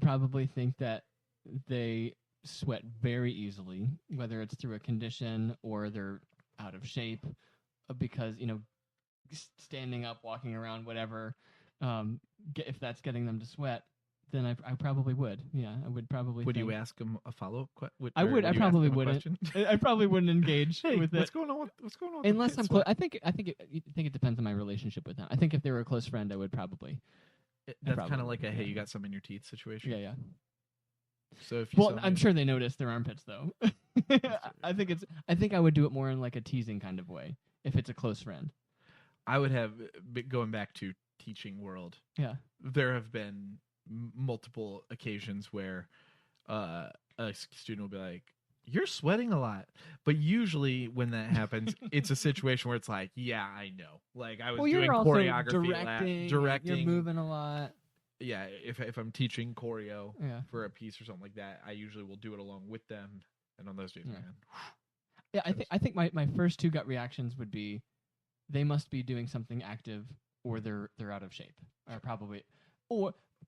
probably think that they sweat very easily, whether it's through a condition or they're out of shape, because standing up, walking around, whatever, if that's getting them to sweat, then I probably would. Yeah, I would probably. Would you ask them a follow-up question? I would. I probably wouldn't. I probably wouldn't engage with it. What's going on? What's going on? Unless I'm close. I think it depends on my relationship with them. I think if they were a close friend, I would probably. That's kind of like a hey, you got some in your teeth situation. Yeah. So if you I'm sure they notice their armpits though. I think I would do it more in like a teasing kind of way if it's a close friend. I would have, going back to teaching world. Yeah. There have been multiple occasions where a student will be like, "You're sweating a lot," but usually when that happens, it's a situation where it's like, "Yeah, I know." Like I was doing choreography, directing, you're moving a lot. Yeah, if I'm teaching choreo for a piece or something like that, I usually will do it along with them. And on those days, man. Yeah, I think my first two gut reactions would be, they must be doing something active, or they're out of shape, or probably,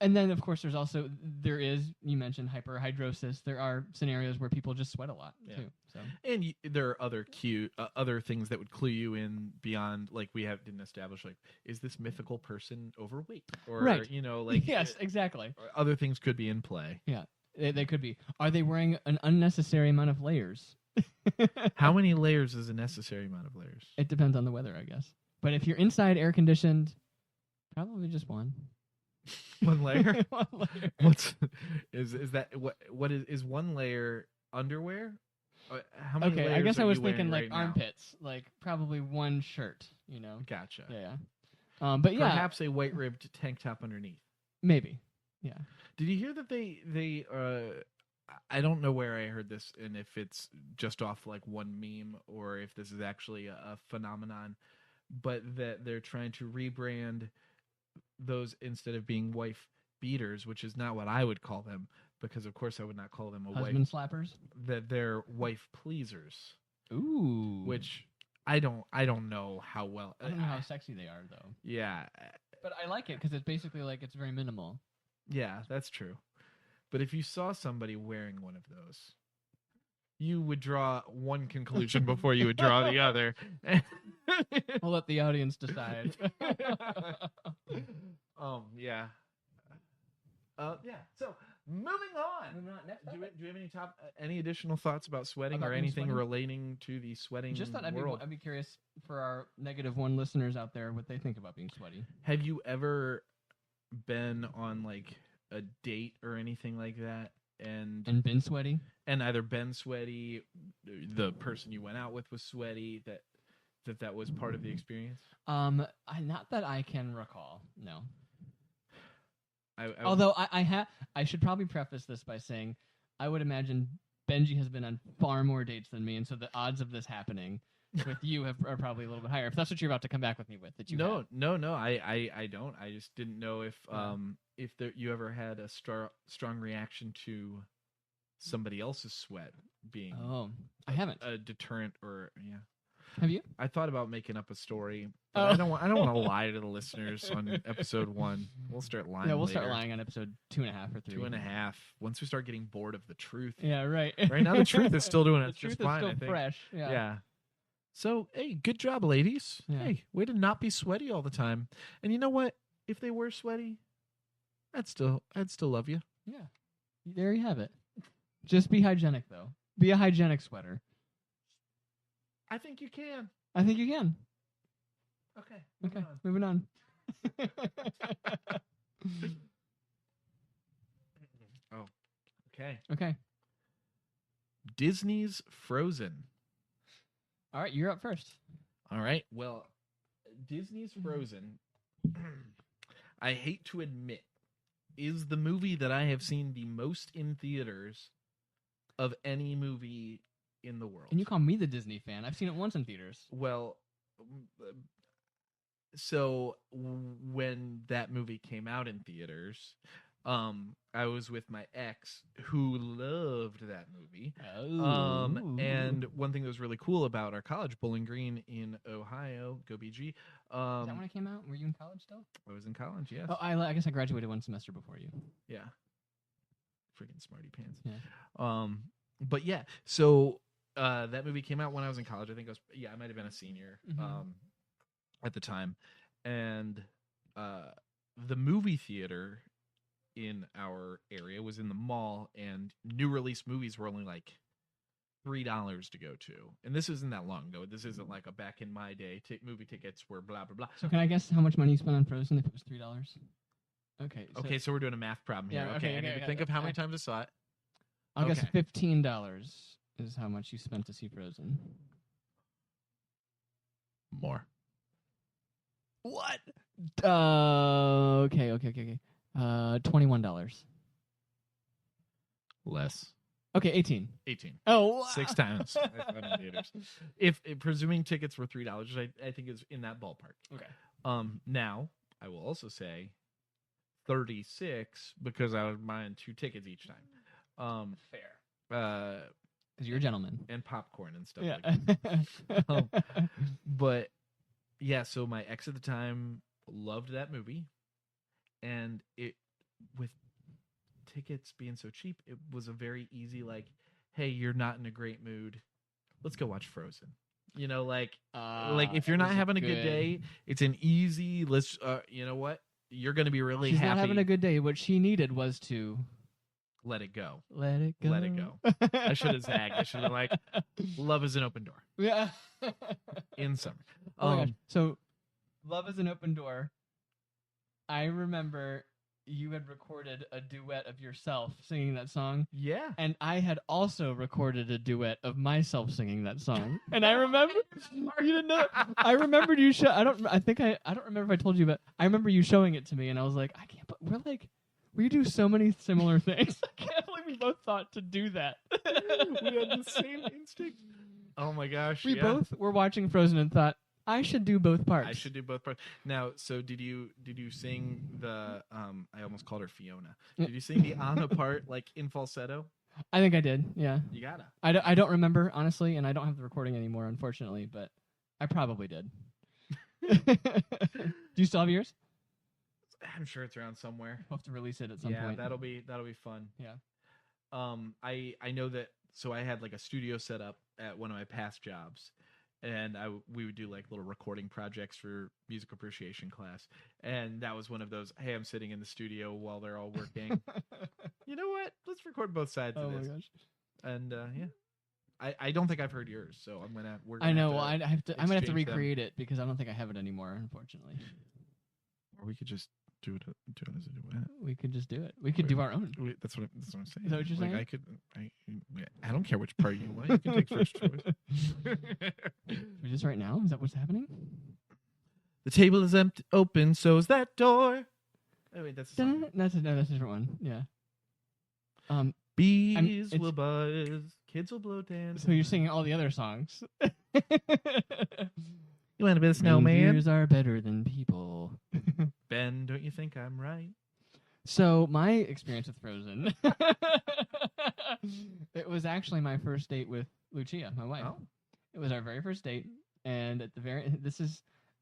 and then of course you mentioned hyperhidrosis. There are scenarios where people just sweat a lot too. So and there are other things that would clue you in beyond, like we didn't establish, like, is this mythical person overweight, or right. Yes, exactly. Other things could be in play. Yeah, they could be. Are they wearing an unnecessary amount of layers? How many layers is a necessary amount of layers? It depends on the weather, I guess. But if you're inside air conditioned, probably just one. One layer? One layer. What is one layer underwear? How many layers I guess are I was you thinking wearing like right armpits, like probably one shirt, Gotcha. Yeah. But yeah, perhaps a white ribbed tank top underneath. Maybe. Yeah. Did you hear that they I don't know where I heard this, and if it's just off like one meme or if this is actually a phenomenon, but that they're trying to rebrand those, instead of being wife beaters, which is not what I would call them, because of course I would not call them a husband wife slappers, that they're wife pleasers. Ooh. Which I don't know how well. I don't know how sexy they are though. Yeah. But I like it because it's basically like it's very minimal. Yeah, that's true. But if you saw somebody wearing one of those, you would draw one conclusion before you would draw the other. We'll let the audience decide. Yeah. Yeah. So moving on. Next Do you have any additional thoughts about sweating about or anything sweating? relating to the sweating Just that world? I'd be curious for our -1 listeners out there what they think about being sweaty. Have you ever been on like a date or anything like that and been sweaty? And either been sweaty, the person you went out with was sweaty, that was part of the experience? Not that I can recall, no. Although I should probably preface this by saying I would imagine Benji has been on far more dates than me, and so the odds of this happening with you are probably a little bit higher. If that's what you're about to come back with me with, that you No, I don't. I just didn't know if you ever had a strong reaction to somebody else's sweat being I haven't a deterrent, or Have you? I thought about making up a story, but I don't want to lie to the listeners on episode 1. We'll start lying. Yeah, we'll later. start lying on episode 2.5 or 3. 2.5. Once we start getting bored of the truth. Yeah, right. Right now the truth is still doing it The truth just is fine. still I think. fresh. Yeah. So, hey, good job, ladies. Yeah. Hey, way to not be sweaty all the time. And you know what? If they were sweaty, I'd still love you. Yeah. There you have it. Just be hygienic, though. Be a hygienic sweater. I think you can. I think you can. Okay. Moving on. Oh, okay. Okay. Disney's Frozen. All right, you're up first. All right. Well, Disney's Frozen, I hate to admit, is the movie that I have seen the most in theaters of any movie in the world. And you call me the Disney fan. I've seen it once in theaters. Well, so when that movie came out in theaters, I was with my ex who loved that movie. And one thing that was really cool about our college, Bowling Green in Ohio, go BG. Is that when it came out? Were you in college still? I was in college, yes. Oh, I guess I graduated one semester before you. Yeah. Freaking smarty pants. Yeah. But yeah, so that movie came out when I was in college. I think I might have been a senior at the time. And the movie theater in our area was in the mall, and new release movies were only like $3 to go to. And this isn't that long ago. This isn't like a back in my day movie tickets were blah blah blah. So can I guess how much money you spent on Frozen if it was $3? Okay. So we're doing a math problem here. Yeah, Okay, I okay, need okay, to think of how many times I saw it. I'll guess Okay. $15 is how much you spent to see Frozen. More. What? Okay. $21. Less. Okay, 18. 18. Oh, wow. 6 times I saw it in theaters. If presuming tickets were $3, I think it's in that ballpark. Okay. Now I will also say 36 because I was buying 2 tickets each time. Fair. Because you're a gentleman. And popcorn and stuff Yeah. like that. But yeah, so my ex at the time loved that movie, and it with tickets being so cheap, it was a very easy like, hey, you're not in a great mood, let's go watch Frozen. You know, like if you're not having a good day, it's an easy let's you know what, you're gonna be really She's happy. not having a good day. What she needed was to let it go. let it go. Let it go. I should have zagged. I should have like, love is an open door Yeah. in summer. Oh my gosh. So, Love is an Open Door. I remember you had recorded a duet of yourself singing that song. Yeah. And I had also recorded a duet of myself singing that song. And I remember you didn't know. I remembered you I don't remember if I told you, but I remember you showing it to me, and I was like, I can't. We do so many similar things. I can't believe we both thought to do that. We had the same instinct. Oh my gosh. We both were watching Frozen and thought, I should do both parts. I should do both parts. Now, so did you sing the I almost called her Fiona. Did you sing the Anna part like in falsetto? I think I did. Yeah. You gotta. I don't remember honestly, and I don't have the recording anymore, unfortunately, but I probably did. Do you still have yours? I'm sure it's around somewhere. We'll have to release it at some point. Yeah, that'll be fun. Yeah. I know that. So I had like a studio set up at one of my past jobs, and we would do like little recording projects for music appreciation class, and that was one of those. Hey, I'm sitting in the studio while they're all working. You know what? Let's record both sides of this. Oh my gosh. And yeah, I don't think I've heard yours, so I'm gonna. I know. Well, I'm gonna have to exchange recreate it because I don't think I have it anymore, unfortunately. Or we could just do it as a duet. We could just do it. We could do our own. That's what I'm saying. Is that what you're saying? I don't care which part you want. You can take first choice. We just right now? Is that what's happening? The table is open, so is that door. Oh wait, that's a song. That's a different one. Yeah. Bees will buzz, kids will blow dance. So you're singing all the other songs. You want to be a snowman? Reindeers are better than people. Ben, don't you think I'm right? So my experience with Frozen, it was actually my first date with Lucia, my wife. Oh. It was our very first date, and at the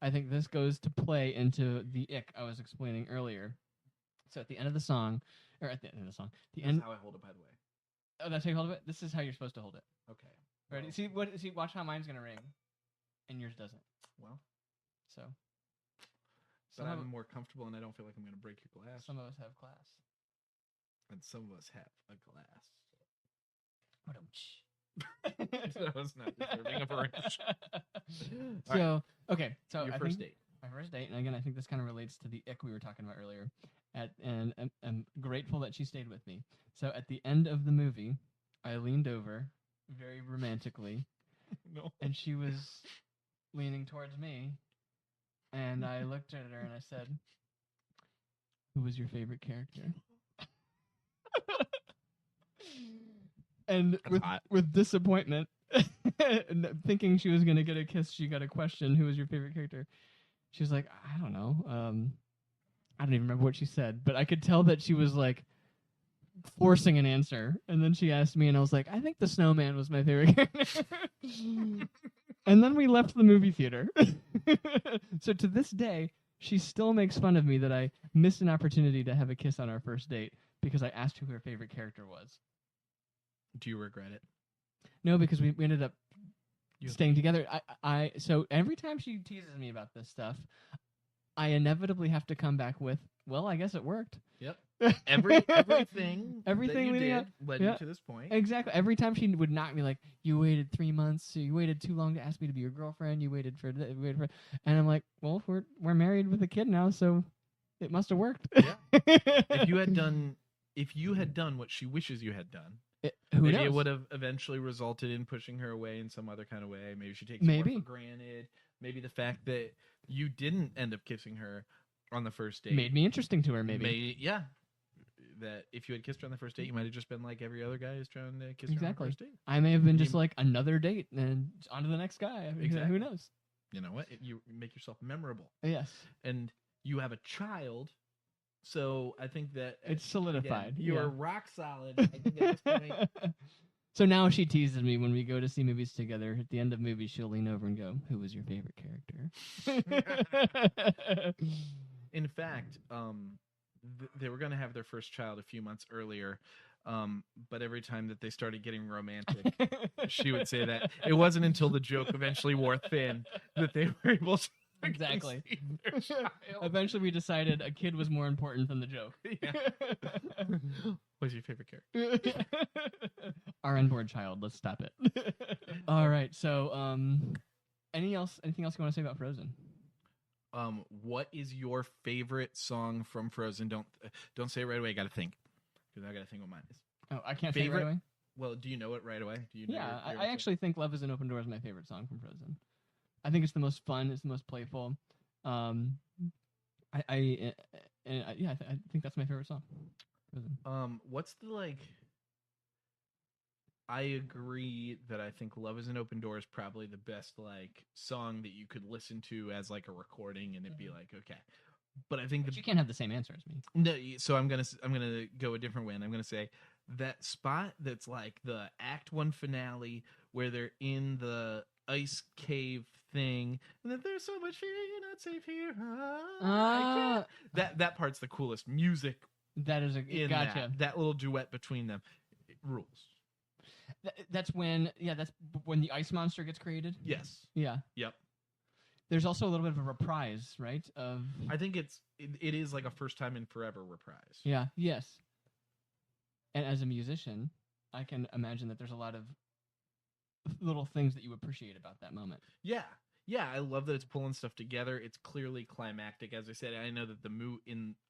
I think this goes to play into the ick I was explaining earlier. So at the end of the song, or at the end of the song, That's how I hold it, by the way. Oh, that's how you hold it. This is how you're supposed to hold it. Okay. Ready? Well, See, watch how mine's gonna ring, and yours doesn't. Well, So. but I'm more comfortable, and I don't feel like I'm going to break your glass. Some of us have class. And some of us have a glass. That was not deserving of a wrench. So, okay. So Your I first think date. My first date, and again, I think this kind of relates to the ick we were talking about earlier. And I'm grateful that she stayed with me. So at the end of the movie, I leaned over very romantically, No. and she was leaning towards me, and I looked at her and I said, "Who was your favorite character?" And That's hot. with disappointment, and thinking she was gonna get a kiss, she got a question: "Who was your favorite character?" She was like, "I don't know. I don't even remember what she said, but I could tell that she was like forcing an answer." And then she asked me, and I was like, "I think the snowman was my favorite character." And then we left the movie theater. So to this day, she still makes fun of me that I missed an opportunity to have a kiss on our first date because I asked who her favorite character was. Do you regret it? No, because we ended up You- staying together. So every time she teases me about this stuff, I inevitably have to come back with, "Well, I guess it worked." Yep. Everything that Everything you leading did up- led yeah. you to this point. Exactly. Every time she would knock me, like, "You waited 3 months. So you waited too long to ask me to be your girlfriend. You waited for," and I'm like, "Well, we're married with a kid now, so it must have worked." Yeah. If you had done what she wishes you had done, Who maybe knows? it would have eventually resulted in pushing her away in some other kind of way. Maybe she takes you more Maybe. for granted. Maybe the fact that you didn't end up kissing her on the first date Made me interesting to her. Maybe. yeah. That if you had kissed her on the first date, you might have just been like every other guy who's trying to kiss her on Exactly. the first date. I may have been just You- like another date and on to the next guy. I mean, Exactly. Who knows? You know what? You make yourself memorable, Yes. and you have a child. So I think that It's solidified. You yeah. are rock solid. I think at this point. So now she teases me when we go to see movies together. At the end of movies, she'll lean over and go, "Who was your favorite character?" In fact, they were going to have their first child a few months earlier, but every time that they started getting romantic, she would say that it wasn't until the joke eventually wore thin that they were able to Exactly. conceive their child. Eventually, we decided a kid was more important than the joke. Yeah. What's your favorite character? Our unborn child. Let's stop it. All right. So, anything else you want to say about Frozen? What is your favorite song from Frozen? Don't say it right away. I got to think, because I got to think what mine is. Oh, I can't say it Favorite? right away. Well, do you know it right away? Do you know Yeah, your I answer? actually think "Love Is an Open Door" is my favorite song from Frozen. I think it's the most fun. It's the most playful. I think that's my favorite song. Frozen. What's the like? I agree that I think "Love Is an Open Door" is probably the best like song that you could listen to as like a recording, and it'd be like okay. But I think But you can't have the same answer as me. no. So I'm gonna go a different way, and I'm gonna say that spot that's like the Act 1 finale where they're in the ice cave thing, and that there's so much fear you're not safe here. I can't. That part's the coolest music That is a in gotcha. that little duet between them. It rules. That's when the ice monster gets created. Yes. Yeah. Yep. There's also a little bit of a reprise, right? Of I think it is like a first time in forever reprise. yeah, yes. And as a musician, I can imagine that there's a lot of little things that you appreciate about that moment. Yeah. Yeah, I love that it's pulling stuff together. It's clearly climactic. As I said, I know that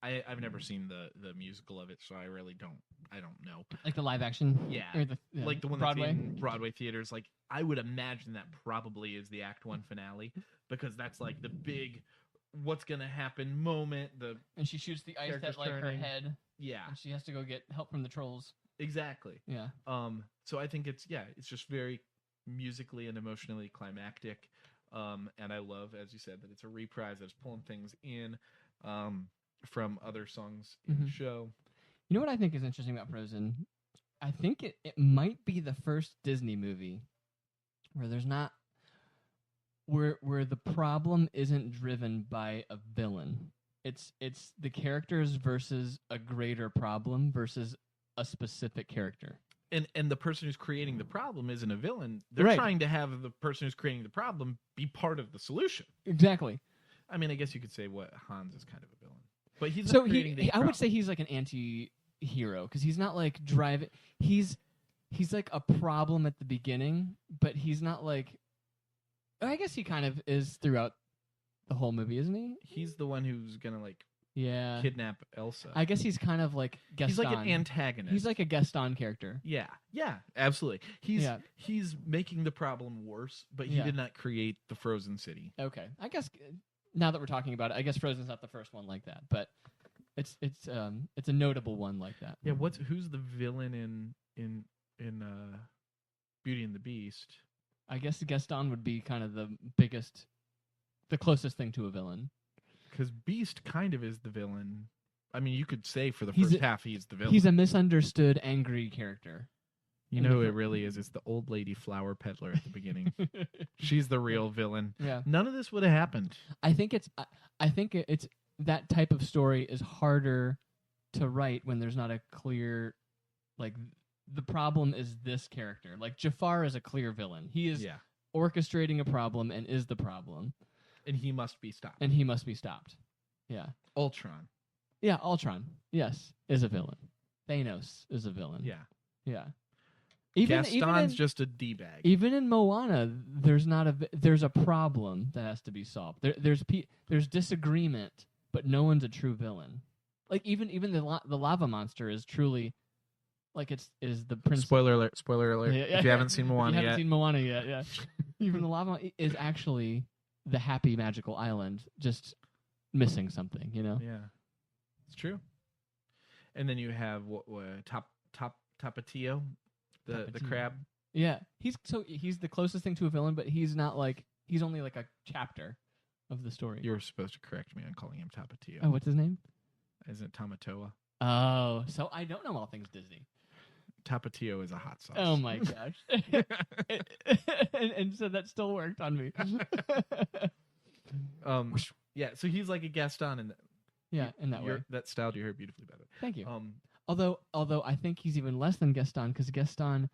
I've never seen the musical of it, so I really don't know. Like the live action? Yeah. Or the Like the one Broadway? that's in Broadway theaters. Like I would imagine that probably is the Act 1 finale, because that's like the big what's gonna happen moment. And she shoots the ice Characters at like her turning. head, Yeah, and she has to go get help from the trolls. exactly. Yeah. So I think it's just very musically and emotionally climactic. And I love, as you said, that it's a reprise that's pulling things in from other songs in the show. You know what I think is interesting about Frozen? I think it might be the first Disney movie where there's not where the problem isn't driven by a villain. It's the characters versus a greater problem versus a specific character. And the person who's creating the problem isn't a villain. They're Right. trying to have the person who's creating the problem be part of the solution. Exactly. I mean, I guess you could say what Hans is kind of a villain, but he's So not creating the I would problem. say he's like an anti-hero because he's not like driving. He's like a problem at the beginning, but he's not like. I guess he kind of is throughout the whole movie, isn't he? He's the one who's gonna like Yeah. kidnap Elsa. I guess he's kind of like Gaston. He's like an antagonist. He's like a Gaston character. Yeah, absolutely. Yeah. He's making the problem worse, but he Yeah. did not create the frozen city. Okay. I guess now that we're talking about it, I guess Frozen's not the first one like that, but it's a notable one like that. Yeah, who's the villain in Beauty and the Beast? I guess Gaston would be kind of the closest thing to a villain. Because Beast kind of is the villain. I mean, you could say for the He's first a- half he's the villain. He's a misunderstood, angry character. You know who it really is? It's the old lady flower peddler at the beginning. She's the real villain. Yeah. None of this would have happened. I think it's that type of story is harder to write when there's not a clear, like, the problem is this character. Like, Jafar is a clear villain. He is orchestrating a problem and is the problem. And he must be stopped. And he must be stopped. Yeah. Ultron. Yeah, Ultron, yes, is a villain. Thanos is a villain. Yeah. Yeah. Gaston's just a D-bag. Even in Moana, there's a problem that has to be solved. There's disagreement, but no one's a true villain. Like even the lava monster is truly, like is the prince. Spoiler alert! Yeah. If you haven't seen Moana if you yet, haven't seen Moana yet, yeah. Even the lava is actually the happy magical island, just missing something. You know. yeah, it's true. And then you have Tapatio, the Tapatio. crab. Yeah, he's the closest thing to a villain, but he's only like a chapter of the story. You were supposed to correct me on calling him Tapatio. Oh, what's his name? Isn't it Tamatoa? Oh, so I don't know all things Disney. Tapatio is a hot sauce. Oh my gosh! and so that still worked on me. Yeah, so he's like a Gaston in that. Yeah, in that way. That style you heard beautifully better. Thank you. Although I think he's even less than Gaston because Gaston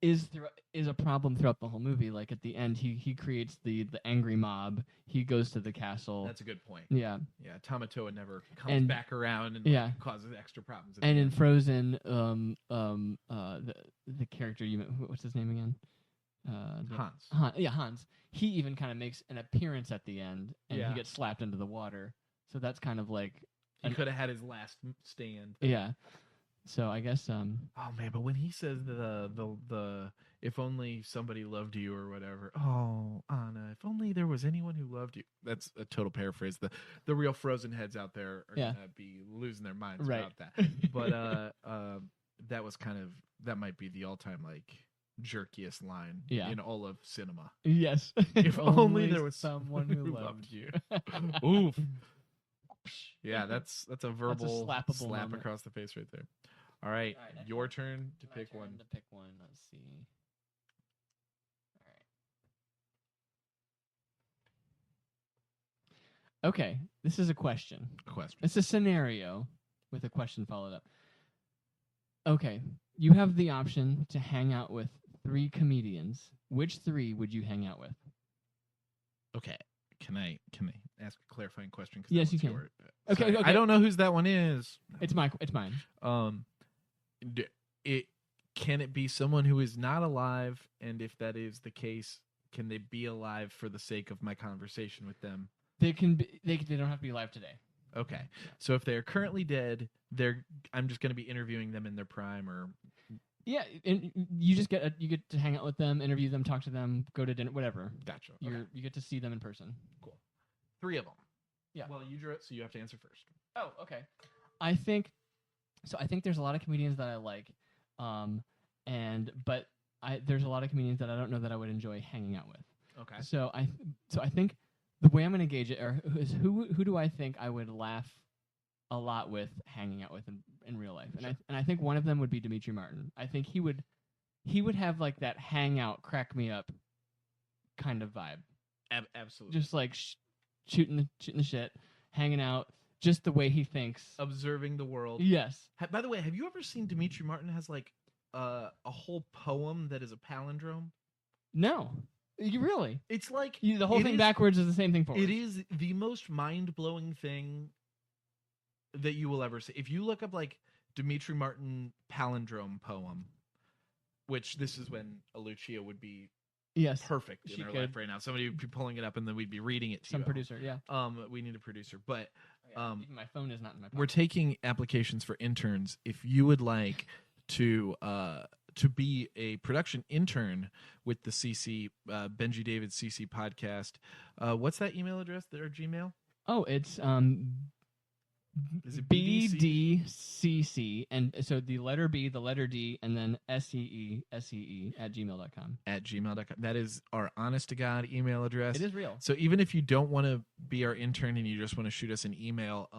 is a problem throughout the whole movie. Like at the end, he creates the angry mob. He goes to the castle. That's a good point. Yeah. Yeah, Tamatoa never comes back around and causes extra problems. And in Frozen, the character what's his name again? Hans. Hans. He even kind of makes an appearance at the end, and he gets slapped into the water. So that's kind of like he could have had his last stand. Yeah. So I guess Oh man, but when he says the if only somebody loved you or whatever. Oh, Anna, if only there was anyone who loved you. That's a total paraphrase. The real Frozen heads out there are gonna be losing their minds about that. But that might be the all-time like jerkiest line in all of cinema. Yes. If only there was someone who loved you. Oof. Yeah, that's a verbal slappable slap moment. across the face right there. All right, your turn to pick one. To pick one. Let's see. All right. Okay, this is a question. It's a scenario with a question followed up. Okay, you have the option to hang out with 3 comedians. Which 3 would you hang out with? Okay, can I ask a clarifying question? Yes, you can. Okay. I don't know whose that one is. It's mine. Can it be someone who is not alive? And if that is the case, can they be alive for the sake of my conversation with them? They can be. They don't have to be alive today. Okay, so if they are currently dead, I'm just going to be interviewing them in their prime, or yeah, and you just get to hang out with them, interview them, talk to them, go to dinner, whatever. Gotcha. You get to see them in person. Cool. 3 of them. Yeah. Well, you drew it, so you have to answer first. Oh, okay. I think there's a lot of comedians that I like, but there's a lot of comedians that I don't know that I would enjoy hanging out with. Okay. So I think the way I'm going to gauge it is who do I think I would laugh a lot with hanging out with in real life, and I think one of them would be Dimitri Martin. I think he would have like that hangout, crack me up kind of vibe. Absolutely. Just like shooting the shit, hanging out, just the way he thinks, observing the world. Yes. By the way, have you ever seen Dimitri Martin has like a whole poem that is a palindrome? No. You really? It's like the whole thing backwards is the same thing forwards. It is the most mind-blowing thing that you will ever see. If you look up like Dimitri Martin palindrome poem, which this is when a Lucia would be Yes. perfect She in our could. life right now. Somebody would be pulling it up, and then we'd be reading it to Some you. producer, yeah. We need a producer, but Even my phone is not in my pocket. we're taking applications for interns. If you would like to be a production intern with the SeeSee Benji David SeeSee podcast, what's that email address? Or Gmail? Oh, it's Is it BDCC, and so the letter B, the letter D, and then SEE @gmail.com. at gmail.com. That is our honest to God email address. It is real. So even if you don't want to be our intern and you just want to shoot us an email,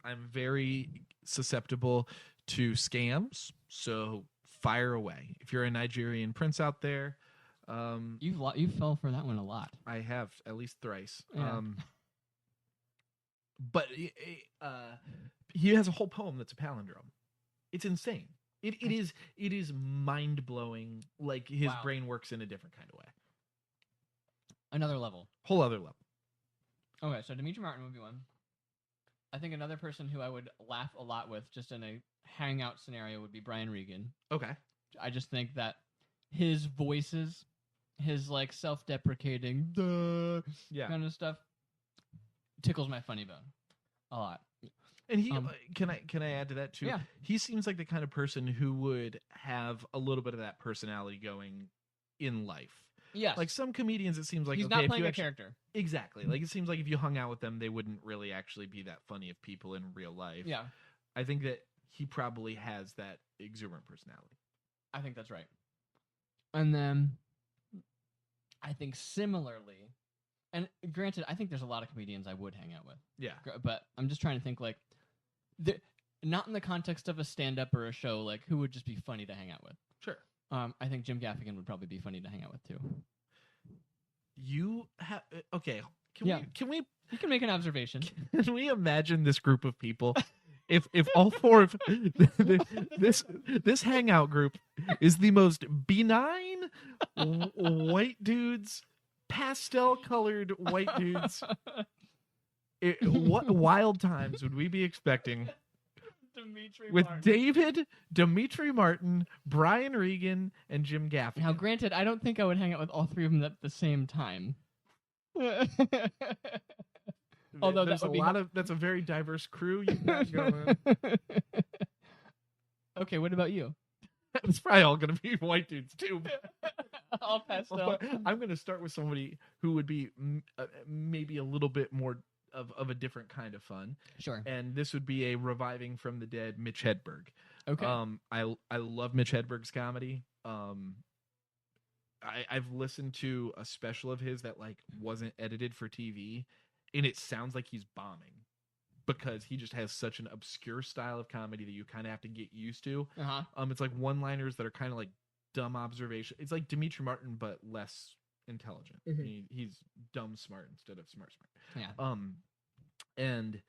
I'm very susceptible to scams. So fire away. If you're a Nigerian prince out there, You fell for that one a lot. I have at least thrice. Yeah. But he has a whole poem that's a palindrome. It's insane. It is mind blowing. Like his Wow. brain works in a different kind of way. Another level. Whole other level. Okay, so Dimitri Martin would be one. I think another person who I would laugh a lot with, just in a hangout scenario, would be Brian Regan. Okay. I just think that his voices, his like self-deprecating duh Yeah. kind of stuff, tickles my funny bone a lot. And he can I add to that too? Yeah. He seems like the kind of person who would have a little bit of that personality going in life. Yes, Like some comedians, it seems like he's okay, not if playing you a actually, character. exactly. Like it seems like if you hung out with them, they wouldn't really actually be that funny of people in real life. Yeah, I think that he probably has that exuberant personality. I think that's right. And then I think similarly, and granted, I think there's a lot of comedians I would hang out with. Yeah. But I'm just trying to think like, not in the context of a stand-up or a show, like who would just be funny to hang out with. Sure. I think Jim Gaffigan would probably be funny to hang out with too. You have okay. Yeah. Can we You can make an observation. can we imagine this group of people? If all four of this hangout group is the most benign white dudes, pastel colored white dudes, what wild times would we be expecting Dimitri with David, Dimitri Martin, Brian Regan, and Jim Gaffigan? Now, granted, I don't think I would hang out with all three of them at the same time. Although there's that would a be lot of that's a very diverse crew you've got going. Okay, what about you? It's probably all going to be white dudes too. All pastel. I'm going to start with somebody who would be maybe a little bit more of a different kind of fun. Sure. And this would be a reviving from the dead Mitch Hedberg. Okay. I love Mitch Hedberg's comedy. I've listened to a special of his that like wasn't edited for TV, and it sounds like he's bombing because he just has such an obscure style of comedy that you kind of have to get used to. Uh-huh. It's like one-liners that are kind of like dumb observation. It's like Dimitri Martin, but less intelligent. Mhm. He's dumb smart instead of smart. Yeah. And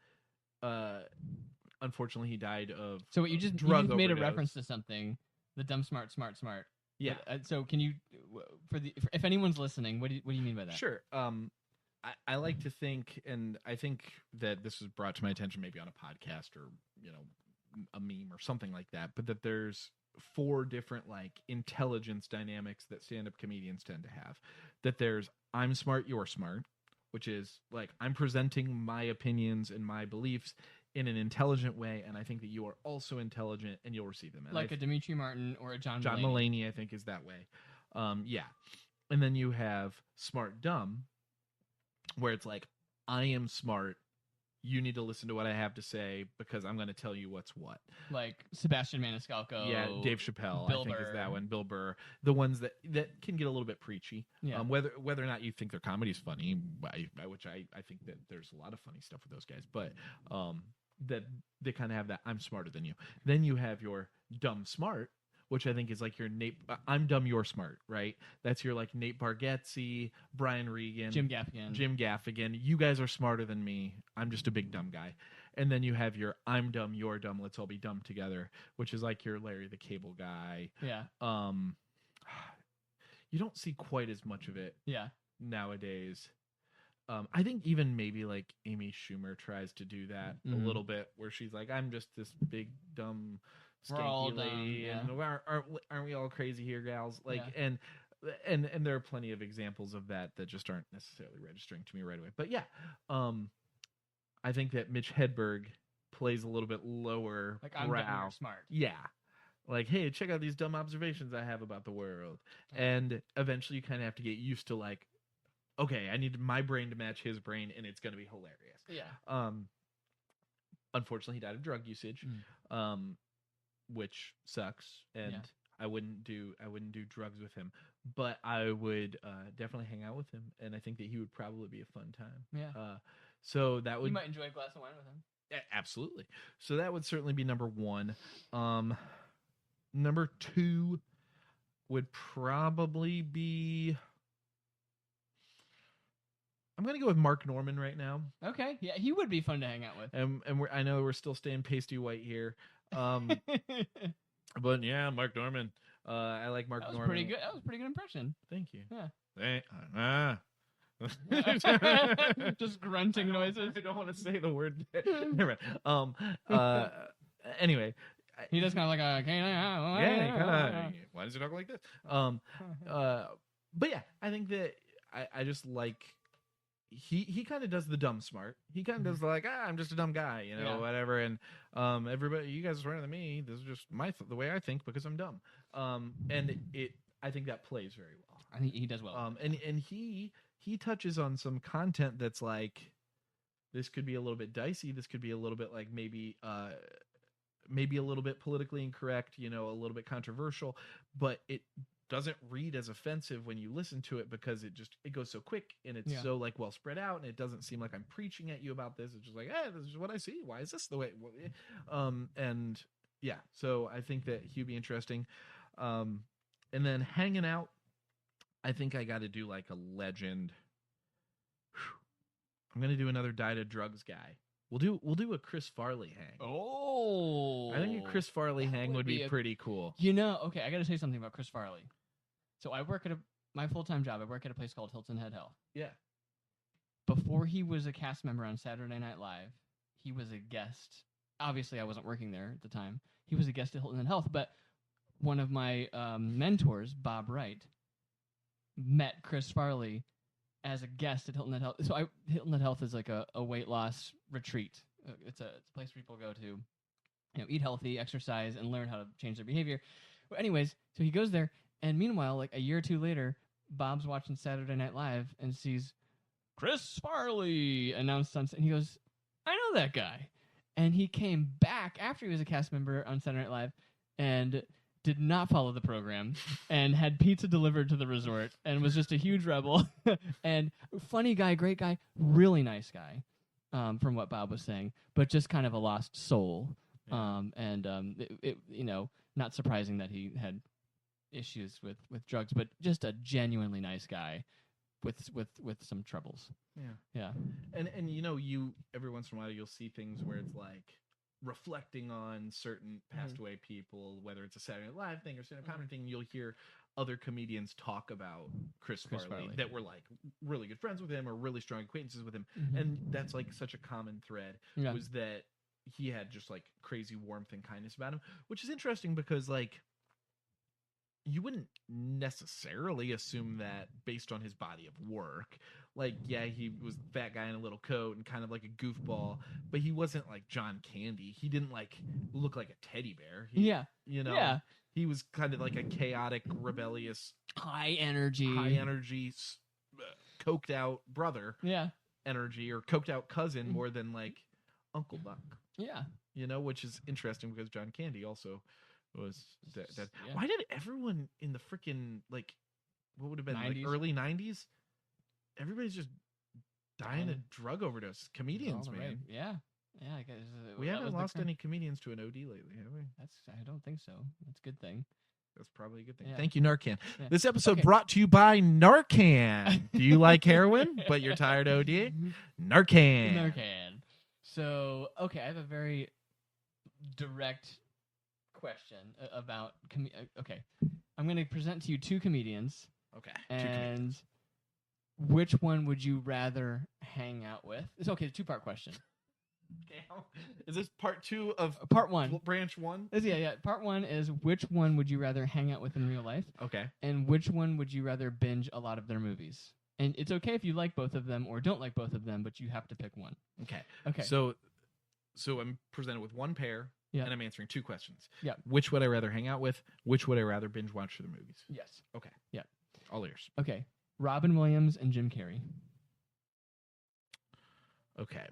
unfortunately, he died of So what you just drug made a overdose. reference to something, the dumb smart. Yeah. So can you, if anyone's listening, what do you mean by that? Sure. I like to think, and I think that this was brought to my attention maybe on a podcast or a meme or something like that, but that there's 4 different like intelligence dynamics that stand-up comedians tend to have. That there's I'm smart, you're smart, which is like I'm presenting my opinions and my beliefs in an intelligent way, and I think that you are also intelligent and you'll receive them. And Like a Dimitri Martin or a John Mulaney, I think, is that way. Yeah. And then you have smart dumb, where it's like, I am smart. You need to listen to what I have to say because I'm going to tell you what's what. Like Sebastian Maniscalco. Yeah, Dave Chappelle, Bill I think Burr. is that one. Bill Burr. The ones that can get a little bit preachy. Yeah. Whether or not you think their comedy's funny, which I think that there's a lot of funny stuff with those guys, but that they kind of have that I'm smarter than you. Then you have your dumb smart, which I think is like your Nate. I'm dumb, you're smart, right? That's your like Nate Bargatze, Brian Regan, Jim Gaffigan. Jim Gaffigan. You guys are smarter than me. I'm just a big dumb guy. And then you have your I'm dumb, you're dumb. Let's all be dumb together, which is like your Larry the Cable Guy. Yeah. You don't see quite as much of it Yeah. nowadays. I think even maybe like Amy Schumer tries to do that a Mhm. little bit, where she's like, I'm just this big dumb We're all skanky dumb, lady, yeah. and aren't we all crazy here, gals? Like, Yeah. and and there are plenty of examples of that just aren't necessarily registering to me right away. But yeah, I think that Mitch Hedberg plays a little bit lower Like, I'm dumb, brow. you're smart. Yeah. Like, hey, check out these dumb observations I have about the world. And eventually you kind of have to get used to, like, okay, I need my brain to match his brain, and it's going to be hilarious. Yeah. Unfortunately, he died of drug usage, which sucks, and I wouldn't do drugs with him. But I would definitely hang out with him, and I think that he would probably be a fun time. Yeah. So that would... You might enjoy a glass of wine with him. Absolutely. So that would certainly be number one. Number two would probably be... I'm going to go with Mark Norman right now. Okay. Yeah, he would be fun to hang out with. And I know we're still staying pasty white here. But yeah, Mark Norman. I like Mark Norman. Pretty good. That was a pretty good impression. Thank you. Yeah. Just grunting noises. I don't want to say the word. Never mind. Anyway, he does kind of like a why does he talk like this? But yeah, I think that I just like he kind of does the dumb smart. He kind of does like I'm just a dumb guy, whatever. And everybody, you guys are smarter than me. This is just the way I think because I'm dumb. And I think that plays very well. I think he does well. And he touches on some content that's like, this could be a little bit dicey. This could be a little bit like maybe a little bit politically incorrect, a little bit controversial, but it doesn't read as offensive when you listen to it because it goes so quick and it's so like well spread out, and it doesn't seem like I'm preaching at you about this. It's just like, hey, this is what I see. Why is this the way? And yeah, so I think that he'd be interesting. And then hanging out, I think I got to do like a legend. I'm going to do another died of drugs guy. We'll do a Chris Farley hang. Oh. I think a Chris Farley hang would be pretty cool. Okay, I got to say something about Chris Farley. So I work at my full-time job. I work at a place called Hilton Head Health. Yeah. Before he was a cast member on Saturday Night Live, he was a guest. Obviously, I wasn't working there at the time. He was a guest at Hilton Head Health, but one of my mentors, Bob Wright, met Chris Farley as a guest at Hilton Head Health. So Hilton Head Health is like a weight loss retreat. It's a place people go to, eat healthy, exercise, and learn how to change their behavior. But anyways, so he goes there, and meanwhile, like a year or two later, Bob's watching Saturday Night Live and sees Chris Farley announced on, and he goes, I know that guy. And he came back after he was a cast member on Saturday Night Live and did not follow the program and had pizza delivered to the resort and was just a huge rebel. And funny guy, great guy, really nice guy, from what Bob was saying, but just kind of a lost soul. Yeah. Not surprising that he had issues with drugs, but just a genuinely nice guy with some troubles. Yeah. And you every once in a while you'll see things where it's like reflecting on certain passed away people, whether it's a Saturday Night Live thing or stand-up comedy thing, you'll hear other comedians talk about Chris Farley that were like really good friends with him or really strong acquaintances with him. And that's like such a common thread was that he had just like crazy warmth and kindness about him, which is interesting because like you wouldn't necessarily assume that based on his body of work. Like, yeah, he was a fat guy in a little coat and kind of like a goofball, but he wasn't like John Candy. He didn't like look like a teddy bear. He was kind of like a chaotic, rebellious, high energy, coked out brother. Yeah. Energy or coked out cousin more than like Uncle Buck. Yeah. Which is interesting because John Candy also was that. Yeah. Why did everyone in the freaking like what would have been 90s? Like early 90s? Everybody's just dying of drug overdose. Comedians, man. Right. Yeah. I guess we haven't lost any comedians to an OD lately, have we? I don't think so. That's a good thing. That's probably a good thing. Yeah. Thank you, Narcan. Yeah. This episode Okay. brought to you by Narcan. Do you like heroin, but you're tired of ODing? Narcan. So, okay, I have a very direct question about... okay, I'm going to present to you two comedians. Okay. And which one would you rather hang out with? It's okay, a two-part question. Is this part 2 of Part 1. branch 1? Yeah. Part 1 is which one would you rather hang out with in real life, Okay. and which one would you rather binge a lot of their movies? And it's okay if you like both of them or don't like both of them, but you have to pick one. Okay. Okay. So I'm presented with one pair, Yeah. and I'm answering 2 questions. Yeah. Which would I rather hang out with? Which would I rather binge watch the movies? Yes. Okay. Yeah. All ears. Okay. Robin Williams and Jim Carrey. Okay.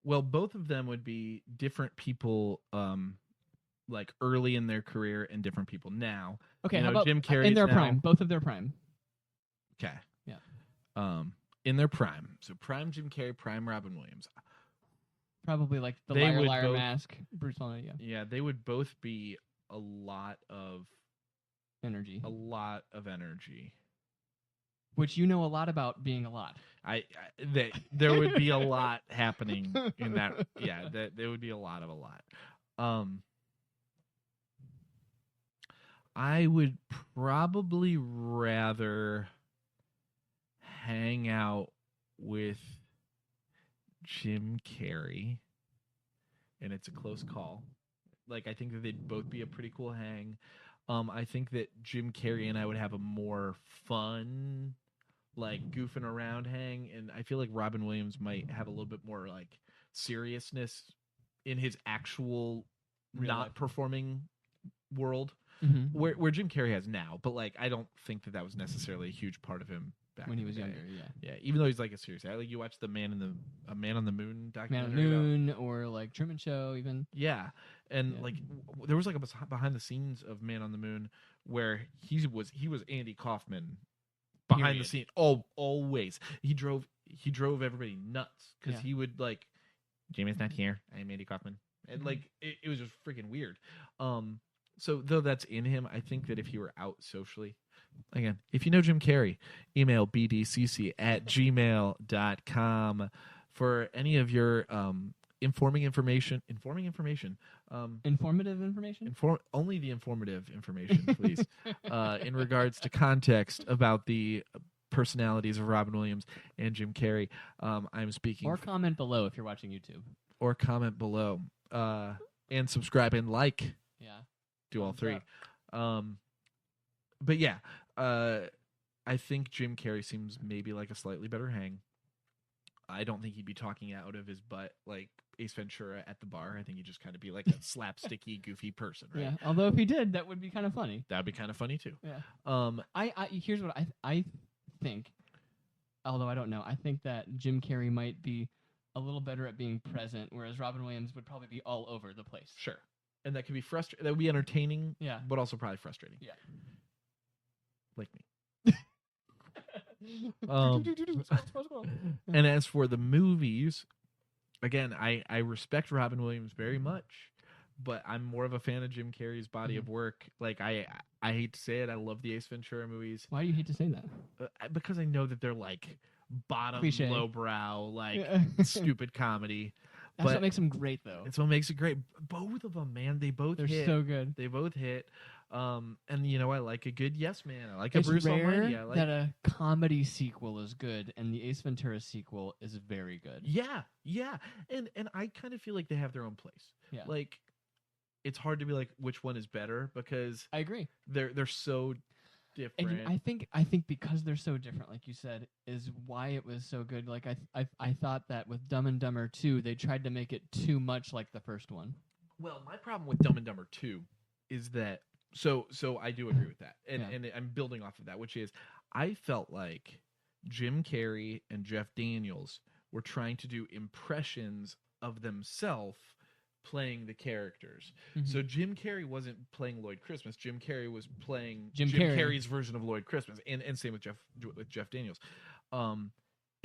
Well, both of them would be different people, like early in their career, and different people now. Okay. You How know, about Jim Carrey's in their now- prime? Both of their prime. Okay. Yeah. In their prime. So prime Jim Carrey, prime Robin Williams. Probably like the They Liar would Liar both- Mask. Bruce Willis. Yeah. Yeah, they would both be a lot of Energy. energy. Which you know a lot about being a lot. There would be a lot happening in that. Yeah, there would be a lot. I would probably rather hang out with Jim Carrey, and it's a close call. Like, I think that they'd both be a pretty cool hang. I think that Jim Carrey and I would have a more fun, like, goofing around hang, and I feel like Robin Williams might have a little bit more, like, seriousness in his actual Real not life. performing world, Mm-hmm. where Jim Carrey has now. But, like, I don't think that was necessarily a huge part of him back When he in was the day. younger, yeah. Yeah, even though he's like a serious guy. Like, you watch the Man on the Moon Man on the documentary about- Moon or like Truman Show even. Yeah, and Yeah. like there was like a behind the scenes of Man on the Moon where he was Andy Kaufman behind Period. the scene. Always he drove everybody nuts because Yeah. he would like, Jamie's not here, I'm Andy Kaufman, and like it was just freaking weird. So though that's in him, I think that if he were out socially, again, if you know Jim Carrey, email bdcc@gmail.com for any of your informative information. Only the informative information, please, in regards to context about the personalities of Robin Williams and Jim Carrey. I'm speaking Or comment below if you're watching YouTube. or comment below, and subscribe and like. Yeah. Do all Thumbs three. up. But yeah, I think Jim Carrey seems maybe like a slightly better hang. I don't think he'd be talking out of his butt like Ace Ventura at the bar. I think he'd just kind of be like a slapsticky, goofy person, right? Yeah. Although if he did, that would be kind of funny. That'd be kind of funny too. Yeah. I Here's what I think. Although I don't know, I think that Jim Carrey might be a little better at being present, whereas Robin Williams would probably be all over the place. Sure. And that could be frustrating. That would be entertaining, Yeah. but also probably frustrating. Yeah. Like me. And as for the movies, again, I respect Robin Williams very much, but I'm more of a fan of Jim Carrey's body of work. Like, I hate to say it, I love the Ace Ventura movies Why do you hate to say that? because I know that they're like bottom, Cliche. lowbrow, like Yeah. stupid comedy. That's But what makes him great, though. it's what makes it great. Both of them, man, they both They're hit. so good. They both hit. And you know, I like a good Yes Man. I like a It's Bruce rare Almighty. I like that a comedy sequel is good, and the Ace Ventura sequel is very good. Yeah. And I kind of feel like they have their own place. Yeah. Like, it's hard to be like which one is better because I agree. they're so different. And I think because they're so different, like you said, is why it was so good. Like I thought that with Dumb and Dumber 2, they tried to make it too much like the first one. Well, my problem with Dumb and Dumber 2 is that so I do agree with that. And Yeah. and I'm building off of that, which is I felt like Jim Carrey and Jeff Daniels were trying to do impressions of themselves playing the characters. Mhm. So Jim Carrey wasn't playing Lloyd Christmas. Jim Carrey was playing Jim Jim Carrey. Carrey's version of Lloyd Christmas, and same with Jeff Daniels.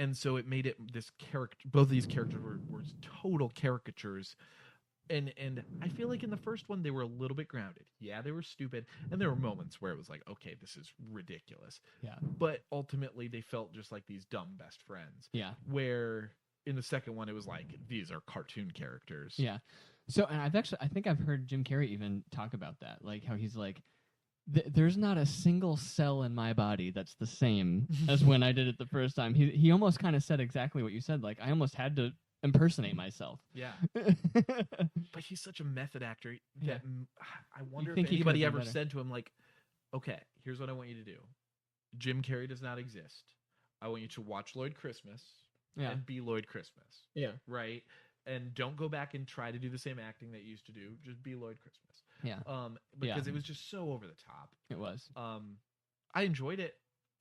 And so it made it this character. Both of these characters were total caricatures. And I feel like in the first one they were a little bit grounded. Yeah, they were stupid, and there were moments where it was like, okay, this is ridiculous. Yeah. But ultimately, they felt just like these dumb best friends. Yeah. Where in the second one, it was like these are cartoon characters. Yeah. So, and I think I've heard Jim Carrey even talk about that, like how he's like, there's not a single cell in my body that's the same as when I did it the first time. He almost kind of said exactly what you said. Like, I almost had to impersonate myself. Yeah. But he's such a method actor that I wonder if anybody ever said to him, like, okay, here's what I want you to do. Jim Carrey does not exist. I want you to watch Lloyd Christmas and be Lloyd Christmas. Yeah. Right? And don't go back and try to do the same acting that you used to do. Just be Lloyd Christmas. Yeah. Because it was just so over the top. It was. I enjoyed it.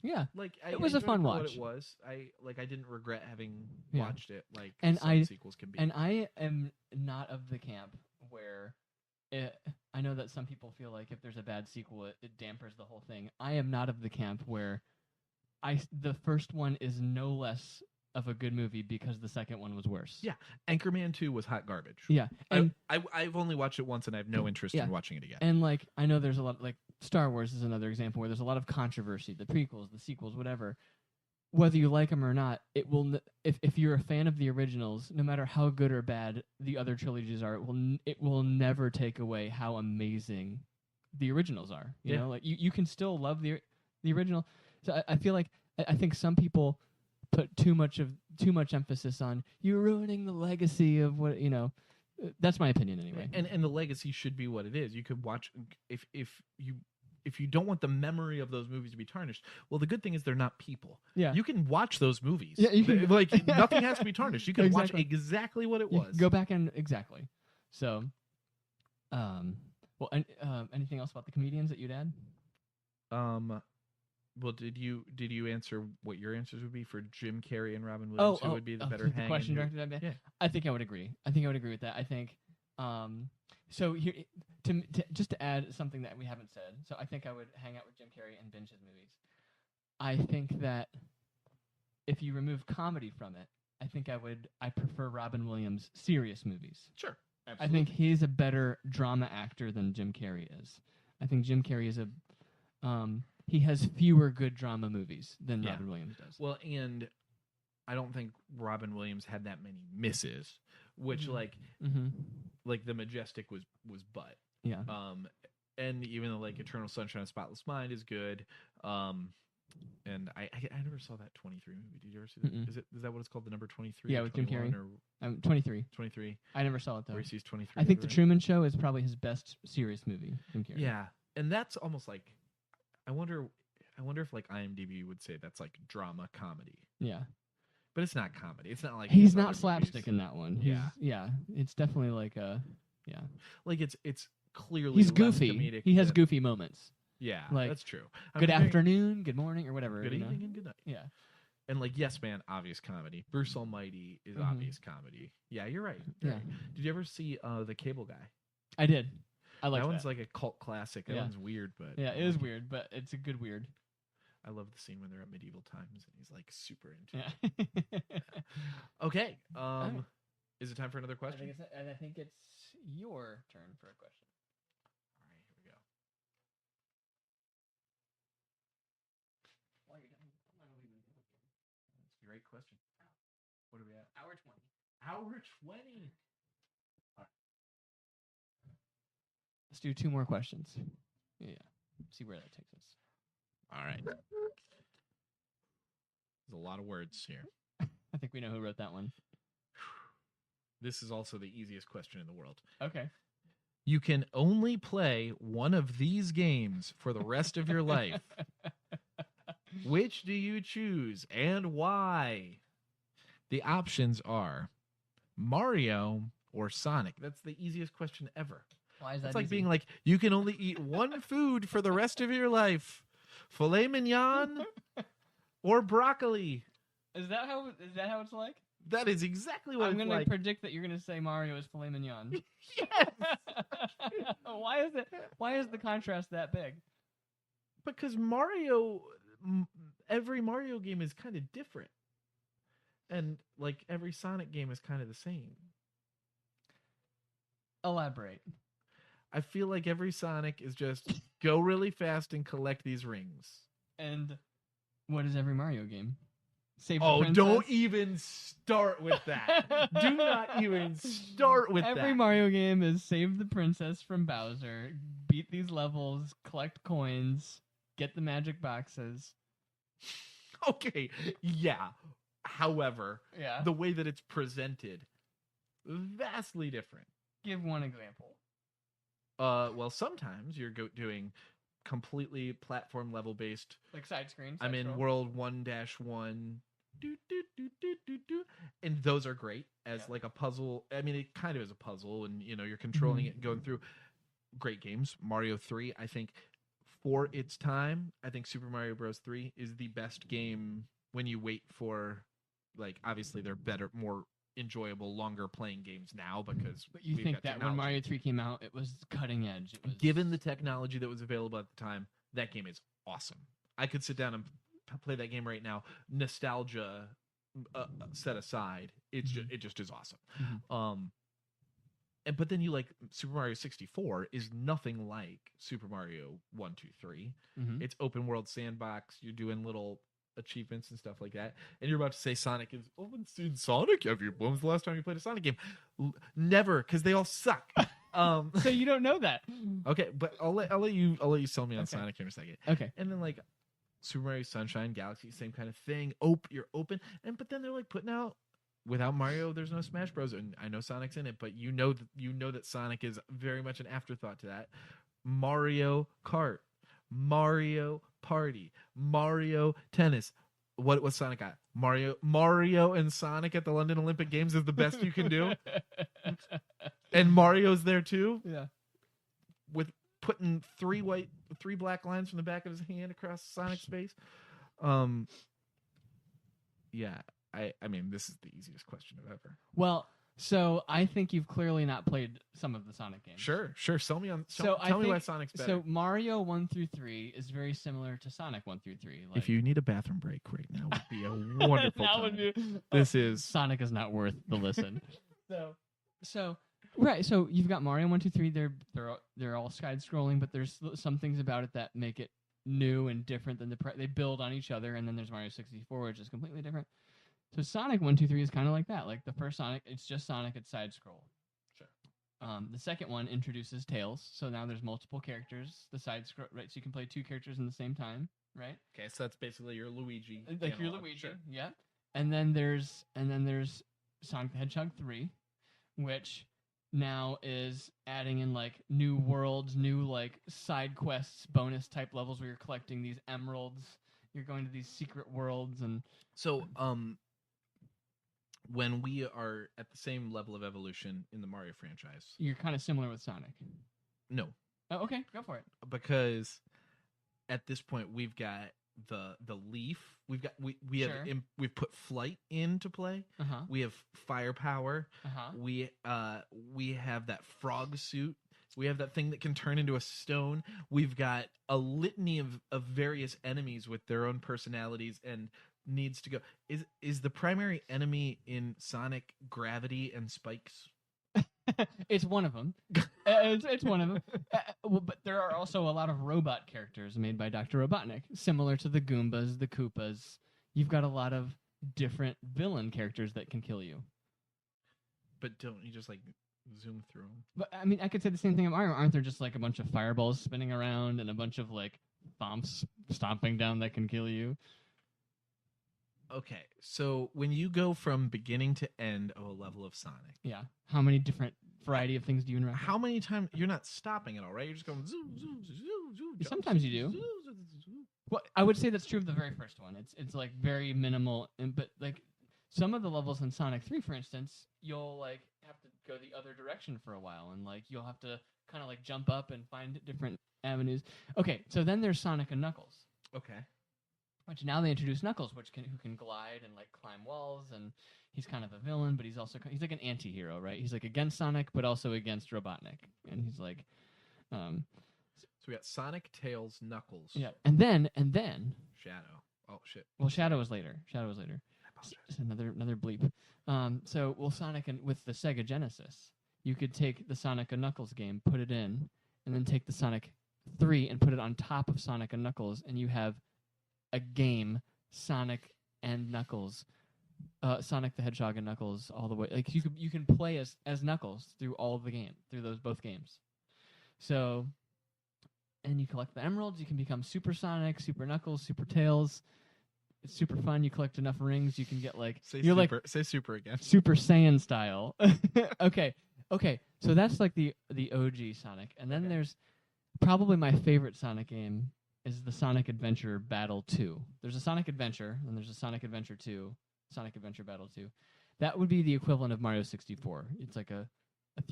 Yeah. Like it was a fun watch. What it was. I didn't regret having watched it. Like and some sequels can be. And I am not of the camp where I know that some people feel like if there's a bad sequel, it dampers the whole thing. I am not of the camp where the first one is no less of a good movie because the second one was worse. Yeah. Anchorman 2 was hot garbage. Yeah. And I've only watched it once and I have no interest in watching it again. And like, I know there's a lot, like Star Wars is another example where there's a lot of controversy, the prequels, the sequels, whatever. Whether you like them or not, it will, if you're a fan of the originals, no matter how good or bad the other trilogies are, it will never take away how amazing the originals are. You know, like you can still love the original. So I feel like, I think some people put too much emphasis on you're ruining the legacy of what that's my opinion anyway. And the legacy should be what it is. You could watch if you don't want the memory of those movies to be tarnished. Well, the good thing is they're not people. Yeah, you can watch those movies. Yeah, like nothing has to be tarnished. You can watch exactly what it was. Go back and exactly. So, well, anything else about the comedians that you'd add? Well, did you answer what your answers would be for Jim Carrey and Robin Williams? Who would be the better hang? Question directed at me. Yeah. I think I would agree. With that. I think. So here, just to add something that we haven't said. So I think I would hang out with Jim Carrey and binge his movies. I think that if you remove comedy from it, I prefer Robin Williams' serious movies. Sure. Absolutely. I think he's a better drama actor than Jim Carrey is. I think Jim Carrey is he has fewer good drama movies than Robin Williams does. Well, and I don't think Robin Williams had that many misses, which like The Majestic was butt. Yeah. And even though like Eternal Sunshine of the Spotless Mind is good, and I never saw that 23 movie. Did you ever see that? Is that what it's called? The number 23? Yeah, with Jim Carrey. 23. 23. I never saw it though. Where he sees 23. I think The Truman Show is probably his best serious movie. Jim Carrey. Yeah, and that's almost like. I wonder if like IMDb would say that's like drama comedy. Yeah. But it's not comedy. It's not like he's not slapstick in that one. Yeah. It's definitely like like it's clearly he's goofy. He has goofy moments. Yeah, like, that's true. Good afternoon, good morning, or whatever. Good evening and good night. Yeah. And like Yes Man, obvious comedy. Bruce Almighty is obvious comedy. Yeah, you're right. You're right. Did you ever see The Cable Guy? I did. I like that one's like a cult classic. That one's weird, but yeah, it is weird, but it's a good weird. I love the scene when they're at medieval times and he's like super into it. Okay. Is it time for another question? I think it's your turn for a question. All right, here we go. While you're done, That's a great question. What are we at? Hour 20. Hour 20. Let's do 2 more questions. Yeah. See where that takes us. All right. There's a lot of words here. I think we know who wrote that one. This is also the easiest question in the world. Okay. You can only play one of these games for the rest of your life. Which do you choose and why? The options are Mario or Sonic. That's the easiest question ever. Why is that? It's like easy? being like, you can only eat one food for the rest of your life. Filet mignon or broccoli. Is that how it's like? That is exactly what I'm it's going like. to predict that you're going to say Mario is filet mignon. Yes. Why is the contrast that big? Because every Mario game is kind of different. And like every Sonic game is kind of the same. Elaborate. I feel like every Sonic is just go really fast and collect these rings. And what is every Mario game? Save the Oh, princess. don't even start with that. Do not even start with Every that. Mario game is save the princess from Bowser, beat these levels, collect coins, get the magic boxes. Okay, yeah. However, Yeah. the way that it's presented, vastly different. Give one example. Well, sometimes you're doing completely platform level based. Like side screens. I'm in World 1-1. And those are great as like a puzzle. I mean, it kind of is a puzzle, and you're controlling it and going through. Great games. Mario 3, I think, for its time, I think Super Mario Bros. 3 is the best game when you wait for, like, obviously they're better, more enjoyable, longer playing games now because. But you we've think got that technology. when Mario 3 came out, it was cutting edge. It was... Given the technology that was available at the time, that game is awesome. I could sit down and play that game right now. Nostalgia set aside, it just is awesome. But then you like Super Mario 64 is nothing like Super Mario 1, 2, 3. It's open world sandbox. You're doing little achievements and stuff like that. And you're about to say Sonic is. Oh, Sonic? When was the last time you played a Sonic game? Never, because they all suck. So you don't know that. Okay, but I'll let you sell me on Sonic here in a second. Okay. And then like Super Mario Sunshine, Galaxy, same kind of thing. You're open, but then they're like putting out. Without Mario, there's no Smash Bros. And I know Sonic's in it, but you know that Sonic is very much an afterthought to that. Mario Kart, Mario Party, Mario Tennis. What Sonic got? Mario and Sonic at the London Olympic Games is the best you can do. And Mario's there too. Yeah. With putting three black lines from the back of his hand across Sonic's face. Yeah. I mean, this is the easiest question of ever. Well, so I think you've clearly not played some of the Sonic games. Sure. Tell me why Sonic's better. So Mario 1 through 3 is very similar to Sonic 1 through 3. Like, if you need a bathroom break right now, would be a wonderful time. This is Sonic is not worth the listen. So right. So you've got Mario 1, 2, 3. They're all side scrolling, but there's some things about it that make it new and different than they build on each other. And then there's Mario 64, which is completely different. So Sonic 1, 2, 3 is kind of like that. Like the first Sonic, it's just Sonic, it's side scroll. Sure. The second one introduces Tails, so now there's multiple characters. The side scroll, right? So you can play two characters in the same time, right? Okay, so that's basically your Luigi. Like your analog. Luigi, Sure. yeah. And then there's Sonic the Hedgehog 3, which now is adding in like new worlds, new like side quests, bonus type levels where you're collecting these emeralds. You're going to these secret worlds and so when we are at the same level of evolution in the Mario franchise. You're kind of similar with Sonic. No. Oh, okay, go for it. Because at this point we've got the leaf. We've put flight into play. Uh-huh. We have firepower. Uh-huh. We have that frog suit. We have that thing that can turn into a stone. We've got a litany of various enemies with their own personalities and needs to go. Is the primary enemy in Sonic gravity and spikes? It's one of them. It's one of them. But there are also a lot of robot characters made by Dr. Robotnik, similar to the Goombas, the Koopas. You've got a lot of different villain characters that can kill you. But don't you just like zoom through them? But I mean, I could say the same thing of Mario. Aren't there just like a bunch of fireballs spinning around and a bunch of like thumps stomping down that can kill you? Okay, so when you go from beginning to end of a level of Sonic, Yeah. How many different variety of things do you interact? how many times you're not stopping at all, right? You're just going zoom, zoom, zoom, zoom. jump, Sometimes you zoom, do. zoom, zoom, zoom. Well, I would say that's true of the very first one. It's like very minimal, but like some of the levels in Sonic 3, for instance, you'll like have to go the other direction for a while, and like you'll have to kind of like jump up and find different avenues. Okay, so then there's Sonic and Knuckles, Okay. which now they introduce Knuckles, who can glide and like climb walls, and he's kind of a villain, but he's like an anti-hero, right? He's like against Sonic, but also against Robotnik, and he's like, So we got Sonic, Tails, Knuckles. yeah, and then. Shadow. Oh shit. Well, Shadow was later. I apologize. It's another bleep. Sonic and with the Sega Genesis, you could take the Sonic and Knuckles game, put it in, and then take the Sonic 3 and put it on top of Sonic and Knuckles, and you have a game, Sonic and Knuckles, Sonic the Hedgehog and Knuckles all the way. Like you can play as Knuckles through both games. So, and you collect the emeralds. You can become Super Sonic, Super Knuckles, Super Tails. It's super fun. You collect enough rings, you can get like say super again. Super Saiyan style. Okay. So that's like the OG Sonic, and then there's probably my favorite Sonic game is the Sonic Adventure Battle 2. There's a Sonic Adventure, and there's a Sonic Adventure 2, Sonic Adventure Battle 2. That would be the equivalent of Mario 64. It's like a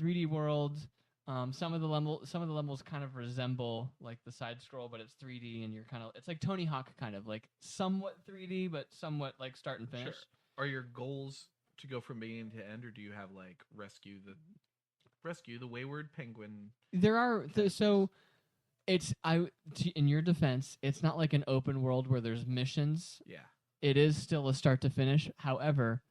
3D world. Some of the levels kind of resemble like the side scroll, but it's 3D, and it's like Tony Hawk kind of like somewhat 3D, but somewhat like start and finish. Sure. Are your goals to go from beginning to end, or do you have like rescue the wayward penguin? There are in your defense, it's not like an open world where there's missions. Yeah. It is still a start to finish. However,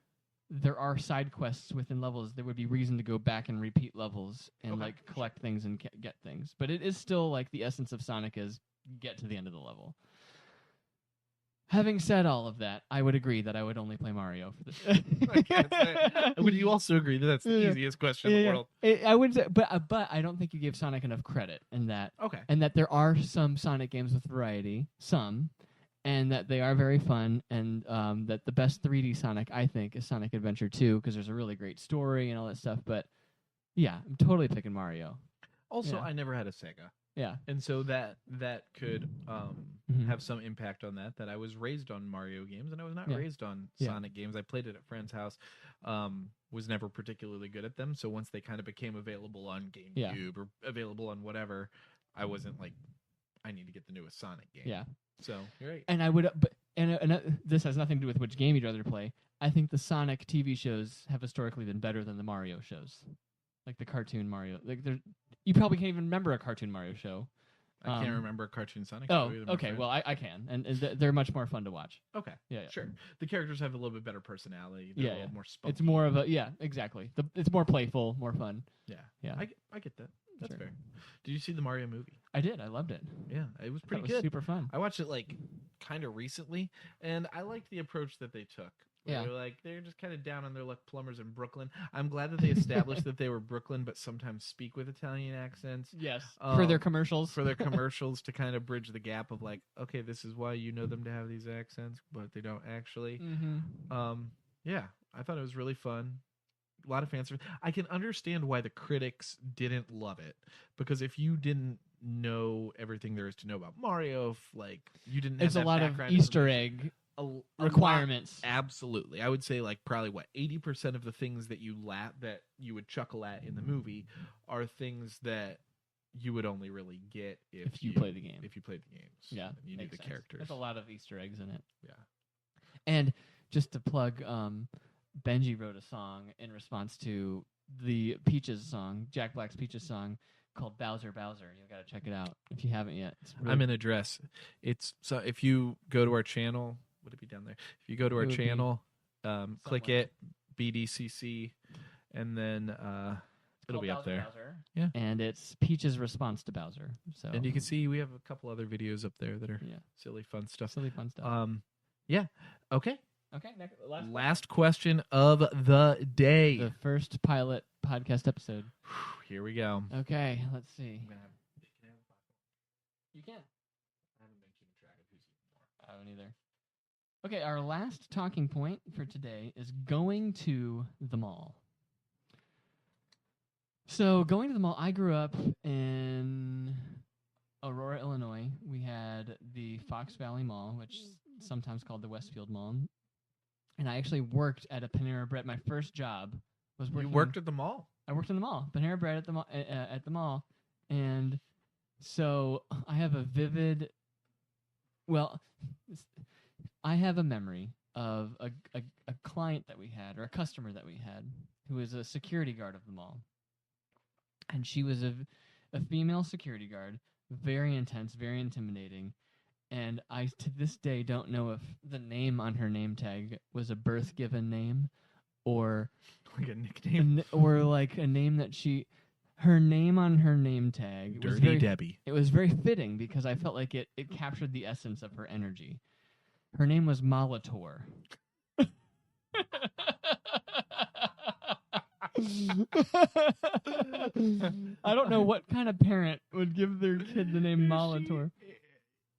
there are side quests within levels. There would be reason to go back and repeat levels and like collect things and get things. But it is still like the essence of Sonic is get to the end of the level. Having said all of that, I would agree that I would only play Mario for this. I can't say. Would you also agree that that's the easiest question in the world? I would say, but I don't think you gave Sonic enough credit in that. Okay. And that there are some Sonic games with variety, and that they are very fun, and that the best 3D Sonic, I think, is Sonic Adventure 2, because there's a really great story and all that stuff. But yeah, I'm totally picking Mario. Also, I never had a Sega. Yeah. And so that could have some impact on that I was raised on Mario games, and I was not raised on Sonic games. I played it at a friend's house, was never particularly good at them. So once they kind of became available on GameCube or available on whatever, I wasn't like, I need to get the newest Sonic game. Yeah. So you're right. And I would, this has nothing to do with which game you'd rather play. I think the Sonic TV shows have historically been better than the Mario shows, like the cartoon Mario. Like you probably can't even remember a cartoon Mario show. I can't remember a cartoon Sonic show. show either, Okay. Well, I can, and they're much more fun to watch. Okay. Yeah. Sure. The characters have a little bit better personality. They're a little more spunky. It's more of a exactly. It's more playful, more fun. Yeah. Yeah. I get that. That's fair. Did you see the Mario movie? I did. I loved it. Yeah, it was pretty It was good. super fun. I watched it like kind of recently, and I liked the approach that they took. They're just kind of down on their luck plumbers in Brooklyn. I'm glad that they established that they were Brooklyn, but sometimes speak with Italian accents. Yes, for their commercials. For their commercials to kind of bridge the gap of like, okay, this is why you know them to have these accents, but they don't actually. Mm-hmm. Yeah, I thought it was really fun. A lot of fans. I can understand why the critics didn't love it, because if you didn't know everything there is to know about Mario, if like you didn't have it's a lot of Easter egg requirements. Absolutely. I would say like probably 80% of the things that you would chuckle at in the movie are things that you would only really get if you play the game. If you played the games. Yeah. And you knew the characters. There's a lot of Easter eggs in it. Yeah. And just to plug, Benji wrote a song in response to the Peaches song, Jack Black's Peaches song, called Bowser Bowser. You got to check it out if you haven't yet. I'm in address. So if you go to our channel, would it be down there? If you go to our channel, click it, BDCC, and then it'll be up there. Bowser. Yeah. And it's Peach's response to Bowser. So and you can see we have a couple other videos up there that are silly fun stuff. Yeah. Okay. Okay. Last question of the day. The first pilot podcast episode. Here we go. Okay. Let's see. You can. I haven't been keeping track of who's eating more. I haven't either. Okay. Our last talking point for today is going to the mall. So going to the mall, I grew up in Aurora, Illinois. We had the Fox Valley Mall, which is sometimes called the Westfield Mall. And I actually worked at a Panera Bread. My first job was working. You worked at the mall? I worked in the mall. Panera Bread at the mall. And so I have a vivid... Well, I have a memory of a client that we had, or a customer that we had, who was a security guard of the mall. And she was a female security guard, very intense, very intimidating. And I, to this day, don't know if the name on her name tag was a birth-given name or... Like a nickname? Or like a name that she... Her name on her name tag... Dirty Debbie. It was very fitting because I felt like it captured the essence of her energy. Her name was Molitor. I don't know what kind of parent would give their kid the name Molitor.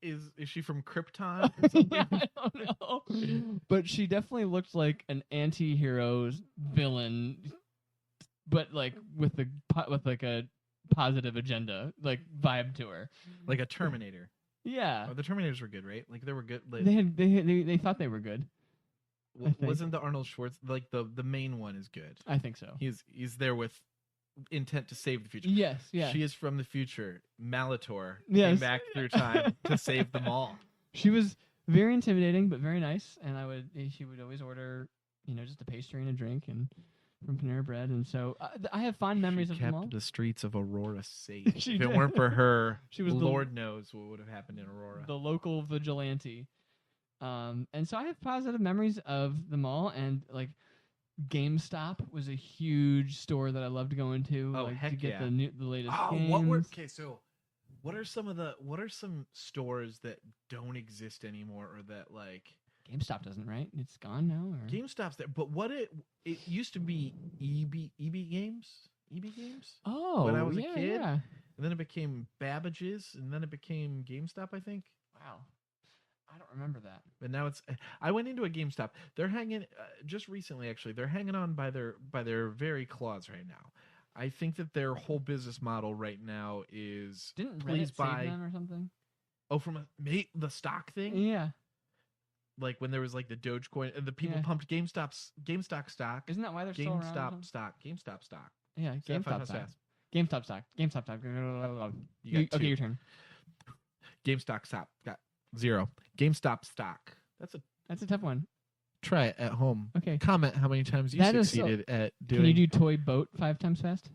Is she from Krypton or something? Yeah, I don't know. But she definitely looked like an anti-hero villain, but like with like a positive agenda, like vibe to her. Like a Terminator. Yeah. Oh, the Terminators were good, right? Like they were good. Like, They thought they were good. I think. wasn't the Arnold Schwarzenegger like the main one is good? I think so. He's there with intent to save the future. Yes, yeah. She is from the future. Molitor Yes. came back through time to save them all. She was very intimidating, but very nice. And she would always order, just a pastry and a drink and from Panera Bread. And so I have fond memories of them all. Kept the streets of Aurora safe. She If did. it weren't for her, She was Lord knows what would have happened in Aurora. The local vigilante. And so I have positive memories of them all. And like GameStop was a huge store that I loved going to. Oh, like, heck to get yeah. the latest Oh, games. so what are some stores that don't exist anymore or that like GameStop doesn't, right? It's gone now. Or? GameStop's there, but it used to be EB Games? Oh, when I was a yeah, kid? yeah. And then it became Babbage's, and then it became GameStop, I think. Wow. I don't remember that. But now I went into a GameStop. They're hanging just recently, actually. They're hanging on by their very claws right now. I think that their whole business model right now is Didn't please Reddit buy save them or something? Oh, from the stock thing? Yeah. Like when there was like the Dogecoin and the people Yeah. pumped GameStop stock. Isn't that why they're still around? or something? GameStop stock. Yeah, Say that five GameStop times stock. fast. GameStop stock. GameStop stock. You got Okay, two. your turn. GameStop stock got 0. GameStop stock. That's a tough one. Try it at home. Okay. Comment how many times you That is so- succeeded at doing. Can you do toy boat 5 times fast?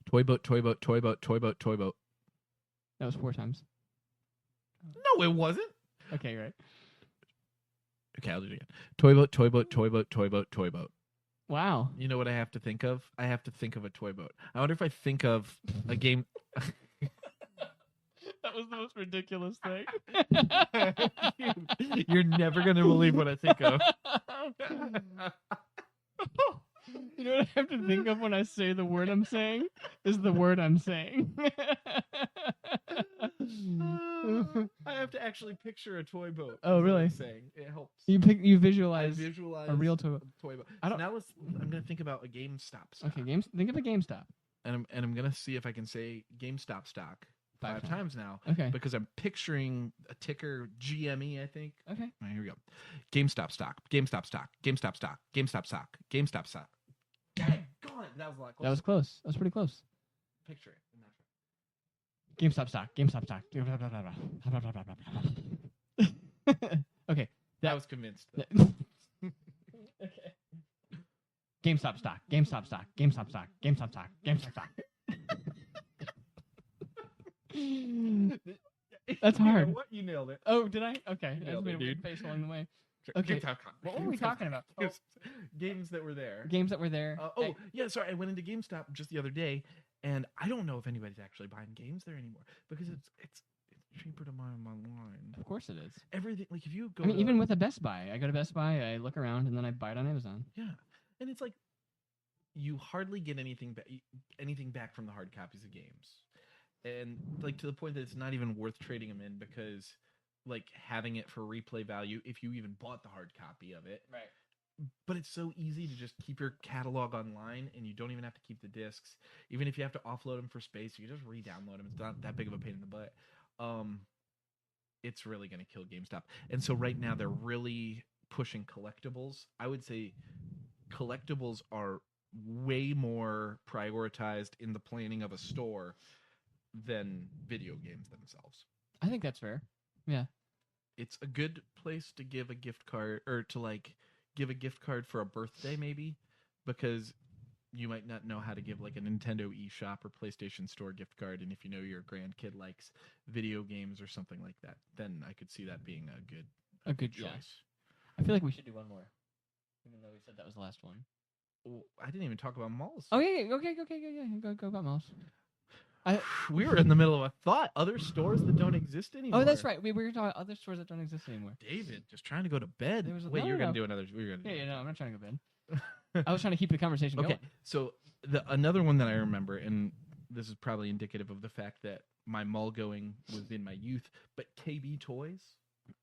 Toy boat, toy boat, toy boat, toy boat, toy boat. That was 4 times. No, it wasn't. Okay, right. Okay, I'll do it again. Toy boat, toy boat, toy boat, toy boat, toy boat. Wow. You know what I have to think of? I have to think of a toy boat. I wonder if I think of a game. That was the most ridiculous thing. You're never going to believe what I think of. You know what I have to think of when I say the word I'm saying? Is the word I'm saying. I have to actually picture a toy boat. Oh, is what really? I'm saying. It helps. You I visualize visualize a real toy. toy boat. I don't- So now I'm going to think about a GameStop stock. Okay, think of a GameStop. And I'm going to see if I can say GameStop stock 5 times now. Okay. Because I'm picturing a ticker GME, I think. Okay. All right, here we go. GameStop stock. GameStop stock. GameStop stock. GameStop stock. GameStop stock. Dang, God, that was a lot closer. That was close. That was pretty close. Picture it. GameStop stock. GameStop stock. Okay. I was convinced. Though. Okay. GameStop stock. GameStop stock. GameStop stock. GameStop stock. GameStop stock. That's You know hard. what? You nailed it. Oh, did I? Okay. I just nailed made it, a weird dude. face along the way. Okay. What were we talking about? Oh, Games that were there. games that were there. Yeah, sorry. I went into GameStop just the other day, and I don't know if anybody's actually buying games there anymore because it's cheaper to buy them online. Of course it is. Everything, like if you go, I mean, to- even with a Best Buy, I go to Best Buy, I look around, and then I buy it on Amazon. yeah, and it's like you hardly get anything back from the hard copies of games, and like to the point that it's not even worth trading them in because like having it for replay value if you even bought the hard copy of it. Right. But it's so easy to just keep your catalog online and you don't even have to keep the discs. Even if you have to offload them for space, you can just re-download them. It's not that big of a pain in the butt. It's really going to kill GameStop. And so right now they're really pushing collectibles. I would say collectibles are way more prioritized in the planning of a store than video games themselves. I think that's fair. Yeah. It's a good place to give a gift card or to like give a gift card for a birthday maybe because you might not know how to give like a Nintendo eShop or PlayStation Store gift card, and if you know your grandkid likes video games or something like that, then I could see that being a good choice. Yeah. I feel like we should do one more, even though we said that was the last one. Well, I didn't even talk about malls. Oh yeah, okay, yeah. Go about malls. We were in the middle of a thought. Other stores that don't exist anymore. Oh, that's right. We were talking about other stores that don't exist anymore. David, just trying to go to bed. Wait, you're going to do another. Yeah, I'm not trying to go to bed. I was trying to keep the conversation going. Okay, so another one that I remember, and this is probably indicative of the fact that my mall going was in my youth, but KB Toys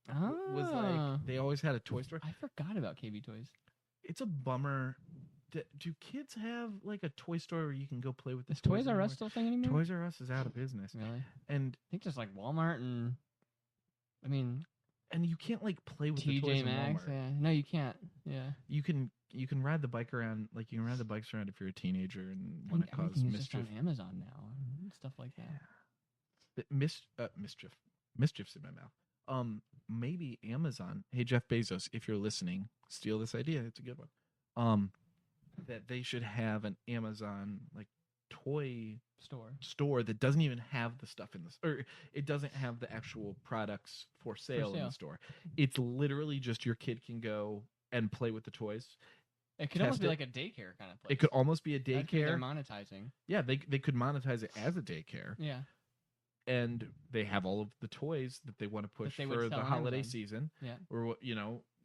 was like, they always had a toy store. I forgot about KB Toys. It's a bummer. Do kids have like a toy store where you can go play with the Is Toys R Us still a thing anymore? Toys R Us is out of business. Really? And I think just like Walmart and you can't like play with the toys TJ in Maxx. Walmart. Yeah. No, you can't. Yeah. You can ride the bike around, like you can ride the bikes around if you're a teenager and want to cause everything is mischief. just on Amazon now and stuff like that. Mischief's in my mouth. Maybe Amazon. Hey, Jeff Bezos, if you're listening, steal this idea. It's a good one. That they should have an Amazon like toy store that doesn't even have the stuff in this, or it doesn't have the actual products for sale in the store. It's literally just your kid can go and play with the toys. It could almost be like a daycare kind of place. It could almost be a daycare. They're monetizing. Yeah, they could monetize it as a daycare. Yeah. And they have all of the toys that they want to push for the holiday season. Yeah. Or,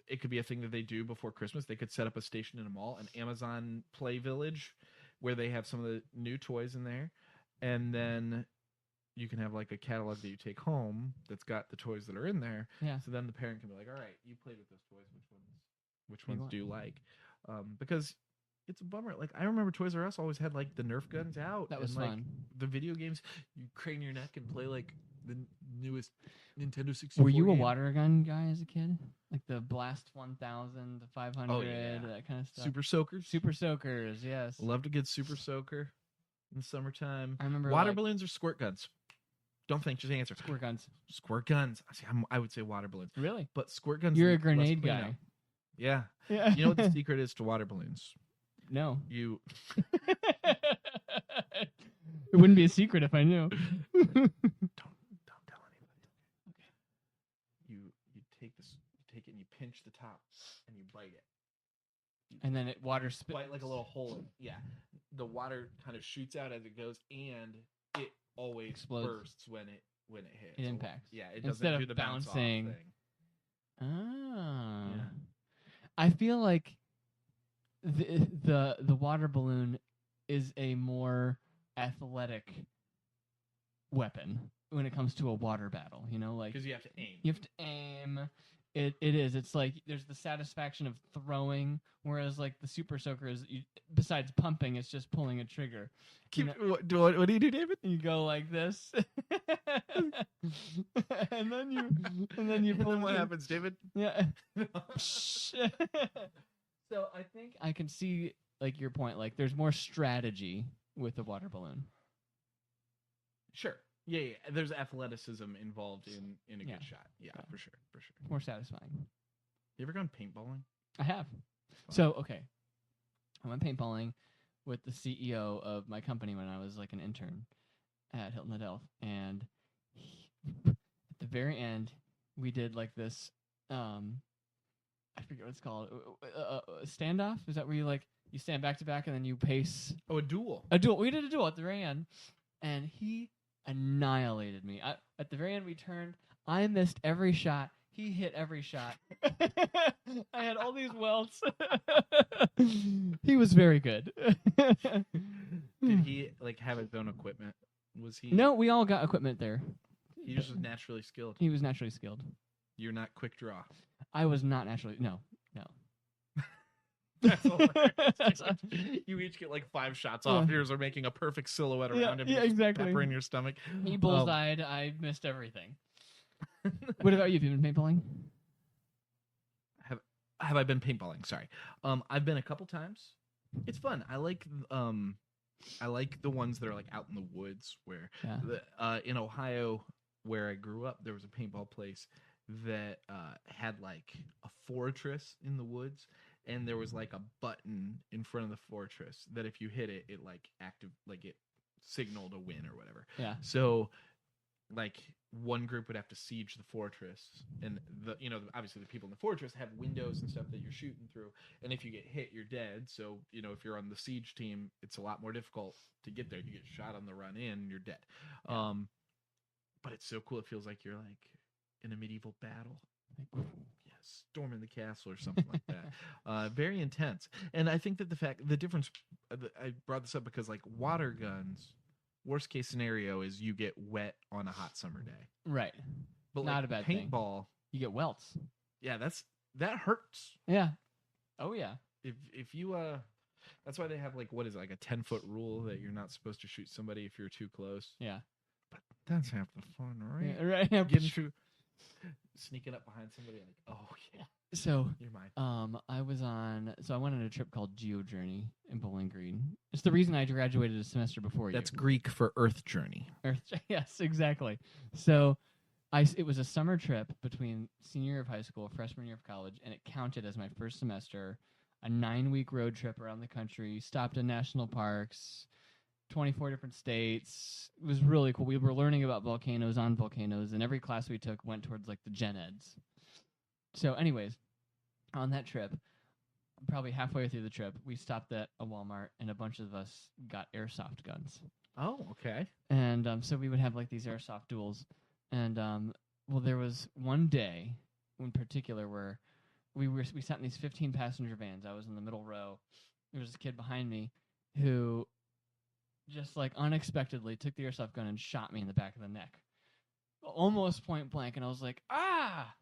it could be a thing that they do before Christmas. They could set up a station in a mall, an Amazon Play Village, where they have some of the new toys in there. And then you can have like a catalog that you take home that's got the toys that are in there. Yeah. So then the parent can be like, all right, you played with those toys. Which ones do you like? Because it's a bummer. Like, I remember Toys R Us always had like the Nerf guns out. That was and, fun. The video games, you crane your neck and play like the newest Nintendo 64. Were you a game. water gun guy as a kid? Like the Blast 1000, the 500, that kind of stuff? Super Soakers? Super Soakers, yes. Love to get Super Soaker in the summertime. I remember water balloons or squirt guns? Don't think, just answer. Squirt guns. Squirt guns. I would say water balloons. Really? But squirt guns. You're a grenade guy. Yeah. Yeah. You know what the secret is to water balloons? No. You. It wouldn't be a secret if I knew. Don't tell anybody. Okay. You take it and you pinch the top and you bite it. And then water spits. Bite like a little hole. Yeah. The water kind of shoots out as it goes, and it always explodes. Bursts when it hits. It impacts. Yeah. It Instead doesn't do of the bounce bouncing. off thing. Ah. Yeah. I feel like the water balloon is a more athletic weapon when it comes to a water battle. Like because you have to aim. You have to aim. It is. It's like there's the satisfaction of throwing, whereas like the Super Soaker is besides pumping, it's just pulling a trigger. What do you do, David? You go like this, and then you pull. And then what happens, David? Yeah. So I think I can see like your point. Like there's more strategy with the water balloon. Sure. Yeah. There's athleticism involved in a good shot. Yeah, for sure. More satisfying. You ever gone paintballing? I have. So, okay. I went paintballing with the CEO of my company when I was like an intern at Hilton Head, and at the very end, we did like this, I forget what it's called, standoff? Is that where you stand back to back and then you pace? Oh, a duel. A duel. We did a duel at the very end, and he annihilated me. At the very end, we turned. I missed every shot. He hit every shot. I had all these welts. He was very good. Did he have his own equipment? Was he? No, we all got equipment there. He was just naturally skilled. He was naturally skilled. You're not quick draw. I was not naturally. No. That's hilarious. You each get like 5 shots off. Yours are making a perfect silhouette around him. Yeah, exactly. Pepper in your stomach. He bullseyed. I missed everything. What about you? Have you been paintballing? Have I been paintballing? Sorry. I've been a couple times. It's fun. I like the ones that are like out in the woods where in Ohio where I grew up, there was a paintball place that had like a fortress in the woods, and there was like a button in front of the fortress that if you hit it, it like it signaled a win or whatever. Yeah. So like one group would have to siege the fortress, and obviously the people in the fortress have windows and stuff that you're shooting through, and if you get hit, you're dead. So if you're on the siege team, it's a lot more difficult to get there. You get shot on the run in, you're dead. Yeah. But it's so cool. It feels like you're like in a medieval battle. Like, storming the castle or something like that. Very intense. And I think that the difference, I brought this up because like water guns, worst case scenario is you get wet on a hot summer day. Right. But not like a bad thing. paintball, You get welts. yeah, that hurts. Yeah. Oh yeah. If you that's why they have like what is it, like a 10-foot rule that you're not supposed to shoot somebody if you're too close. Yeah. But that's half the fun, right? Yeah, right. Yeah. Getting through, sneaking up behind somebody like, oh yeah, So you're mine. I went on a trip called Geo Journey in Bowling Green. It's the reason I graduated a semester before you. That's Greek for Earth Journey. Yes, exactly. So it was a summer trip between senior year of high school, freshman year of college, and it counted as my first semester. A 9-week road trip around the country, stopped in national parks, 24 different states. It was really cool. We were learning about volcanoes, and every class we took went towards like the gen eds. So anyways, on that trip, probably halfway through the trip, we stopped at a Walmart, and a bunch of us got airsoft guns. Oh, okay. And so we would have like these airsoft duels. And there was one day in particular where we sat in these 15-passenger vans. I was in the middle row. There was a kid behind me who just like unexpectedly took the airsoft gun and shot me in the back of the neck, almost point blank. And I was like, ah!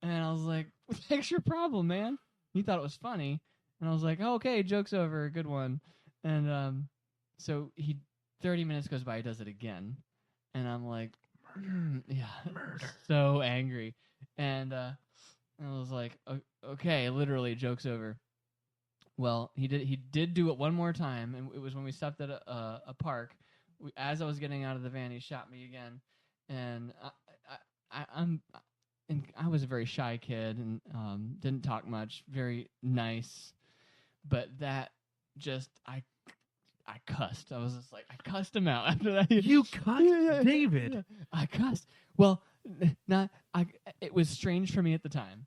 And I was like, what the heck's your problem, man? He thought it was funny. And I was like, oh, okay, joke's over, good one. And so 30 minutes goes by, he does it again. And I'm like, yeah, murder. So angry. And I was like, okay, literally, joke's over. Well, he did do it one more time, and it was when we stopped at a park. As I was getting out of the van, he shot me again, and I was a very shy kid and didn't talk much, very nice, but that just I cussed. I was just like, I cussed him out after that. You cussed David. Yeah. I cussed. Well, it was strange for me at the time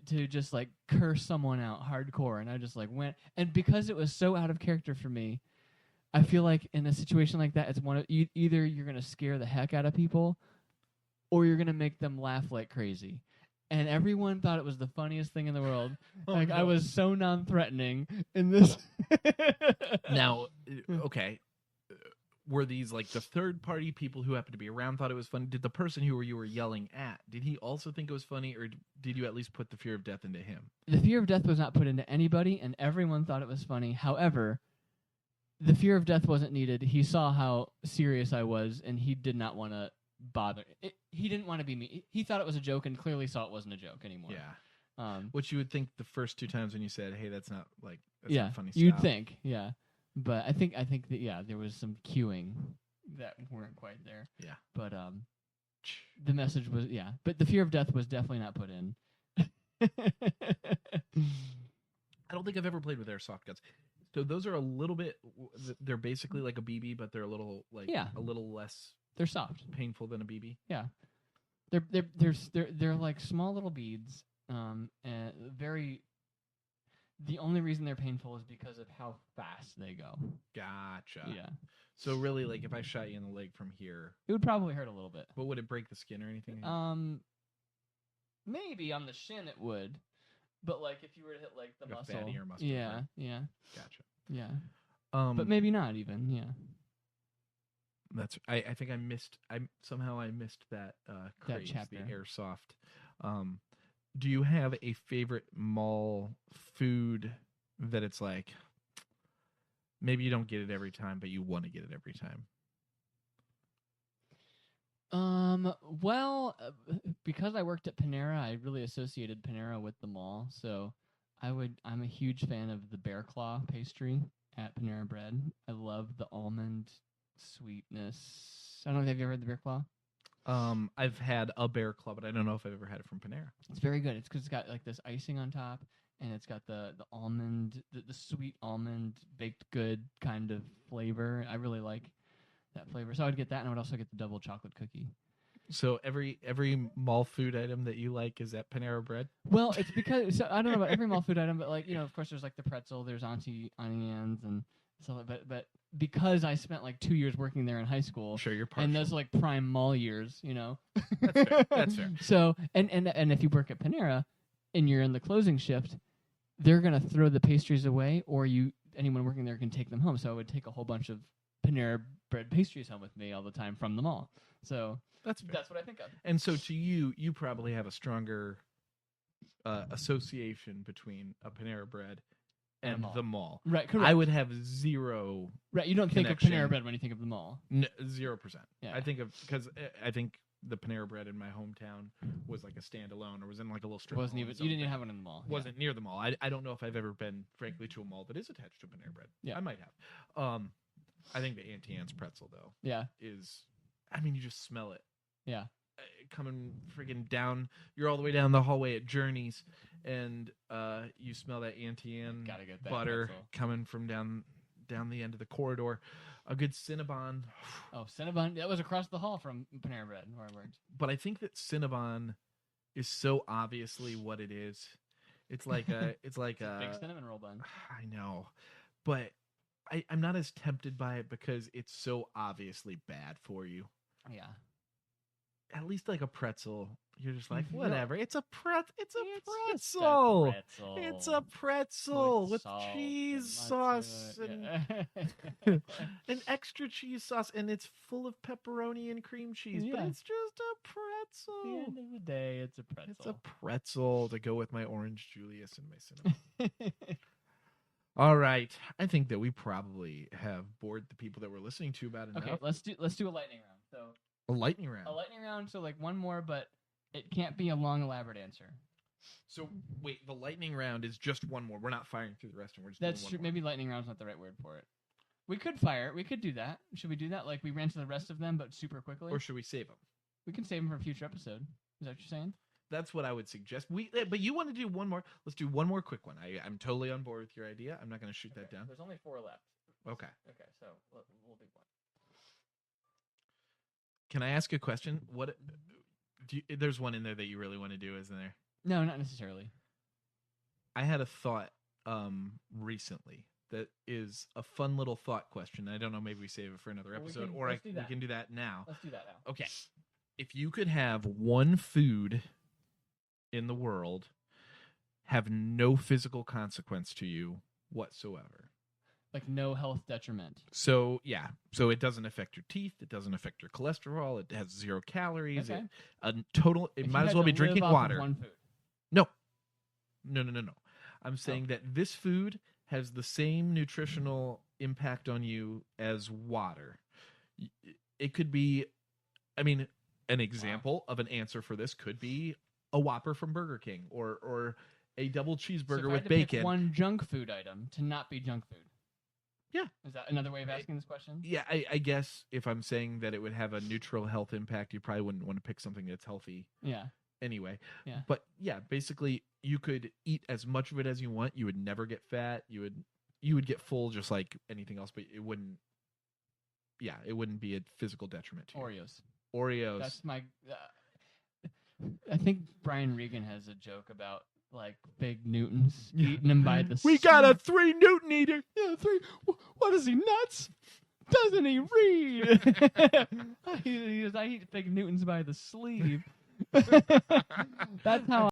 to just like curse someone out hardcore, and I just like went, and because it was so out of character for me, I feel like in a situation like that, it's one of either you're gonna scare the heck out of people, or you're gonna make them laugh like crazy. And everyone thought it was the funniest thing in the world. No. I was so non-threatening in this. Now, okay. Were these like the third-party people who happened to be around thought it was funny? Did the person who you were yelling at, did he also think it was funny, or did you at least put the fear of death into him? The fear of death was not put into anybody, and everyone thought it was funny. However, the fear of death wasn't needed. He saw how serious I was, and he did not want to bother. He didn't want to be me. He thought it was a joke and clearly saw it wasn't a joke anymore. Yeah. Which you would think the first two times when you said, hey, that's not funny. You'd think, yeah. But I think that there was some cueing that weren't quite there. Yeah. But the message was but the fear of death was definitely not put in. I don't think I've ever played with airsoft guns. So those are a little bit. They're basically like a BB, but they're a little a little less. They're soft, painful than a BB. Yeah. They're like small little beads. And very. The only reason they're painful is because of how fast they go. Gotcha. Yeah. So really, like, if I shot you in the leg from here, it would probably hurt a little bit. But would it break the skin or anything? Maybe on the shin it would, but like if you were to hit like the like muscle, fattier muscle. Yeah. Part. Yeah. Gotcha. Yeah. But maybe not even. Yeah. That's. I think I missed. I missed that craze, chapter. The airsoft. Do you have a favorite mall food that it's like maybe you don't get it every time, but you want to get it every time? Well, because I worked at Panera, I really associated Panera with the mall. So I'm a huge fan of the bear claw pastry at Panera Bread. I love the almond sweetness. I don't know if you've ever had the bear claw. I've had a bear claw, but I don't know if I've ever had it from Panera. It's very good. It's because it's got like this icing on top, and it's got the almond, the sweet almond baked good kind of flavor. I really like that flavor. So I would get that, and I would also get the double chocolate cookie. So every mall food item that you like is at Panera Bread? Well, it's because I don't know about every mall food item, but like of course, there's like the pretzel, there's Auntie Anne's and stuff. But because I spent like 2 years working there in high school, Sure, you're partial. and those like prime mall years, That's fair. That's fair. So and if you work at Panera and you're in the closing shift, they're gonna throw the pastries away, or anyone working there can take them home. So I would take a whole bunch of Panera Bread pastries home with me all the time from the mall. So That's fair. that's what I think of. And so to you probably have a stronger association between a Panera Bread and the mall. Right, correct. I would have zero. Right, you don't think of connection. Panera Bread when you think of the mall. 0%. Yeah. I think of because I think the Panera Bread in my hometown was like a standalone, or was in like a little strip. Wasn't mall even or you didn't something. even have one in the mall. Wasn't near the mall. I don't know if I've ever been, frankly, to a mall that is attached to Panera Bread. Yeah. I might have. I think the Auntie Anne's pretzel though Yeah. is, I mean, you just smell it. Yeah. Coming friggin' down, you're all the way down the hallway at Journeys, and you smell that Auntie Anne Gotta get that butter pretzel. coming from down the end of the corridor. A good Cinnabon. Oh, Cinnabon. That was across the hall from Panera Bread where I worked. But I think that Cinnabon is so obviously what it is. It's like a Big cinnamon roll bun. I know, but I'm not as tempted by it because it's so obviously bad for you. Yeah. At least like a pretzel, you're just like, Mhm. whatever. It's a pretzel. It's just a pretzel. pretzel. It's a pretzel with salt cheese and sauce mustard. and an extra cheese sauce, and it's full of pepperoni and cream cheese. But Yeah. it's just a At the pretzel. end of the day, it's a pretzel. It's a pretzel to go with my orange Julius and my cinnamon. All right, I think that we probably have bored the people that we're listening to about enough. Okay, let's do a lightning round. So A lightning round. a lightning round. So like one more, but it can't be a long, elaborate answer. So wait, the lightning round is just one more. We're not firing through the rest, and we're just That's doing true. one more. Maybe lightning round's not the right word for it. We could fire it. We could do that. Should we do that? Like we ran to the rest of them, but super quickly. Or should we save them? We can save them for a future episode. Is that what you're saying? That's what I would suggest. But you want to do one more? Let's do one more quick one. I'm totally on board with your idea. I'm not going to shoot that down. There's only 4 left. Okay. Okay, so we'll do one. Can I ask a question? What? There's one in there that you really want to do, isn't there? No, not necessarily. I had a thought recently that is a fun little thought question. I don't know. Maybe we save it for another Well, we episode, can- or let's do we that. can do that now. Let's do that now. Okay. If you could have one food in the world have no physical consequence to you whatsoever. Like no health detriment. So, yeah. So it doesn't affect your teeth. It doesn't affect your cholesterol. It has 0 calories. Okay. It If you might as had well to be live drinking off of water. one food. No. I'm saying that this food has the same nutritional impact on you as water. It could be, an example of an answer for this could be a Whopper from Burger King or a double So cheeseburger if I with had to pick bacon. one junk food item to not be junk food. Yeah. Is that another way of asking this question? Yeah, I guess if I'm saying that it would have a neutral health impact, you probably wouldn't want to pick something that's healthy Yeah. anyway. Yeah. But yeah, basically you could eat as much of it as you want. You would never get fat. You would get full just like anything else, but it wouldn't be a physical detriment to you. Oreos. That's my. I think Brian Regan has a joke about like Big Newtons eating them by the. We got a 3 Newton eater. Yeah, 3. What is he nuts? Doesn't he read? I eat Big Newtons by the sleeve. That's how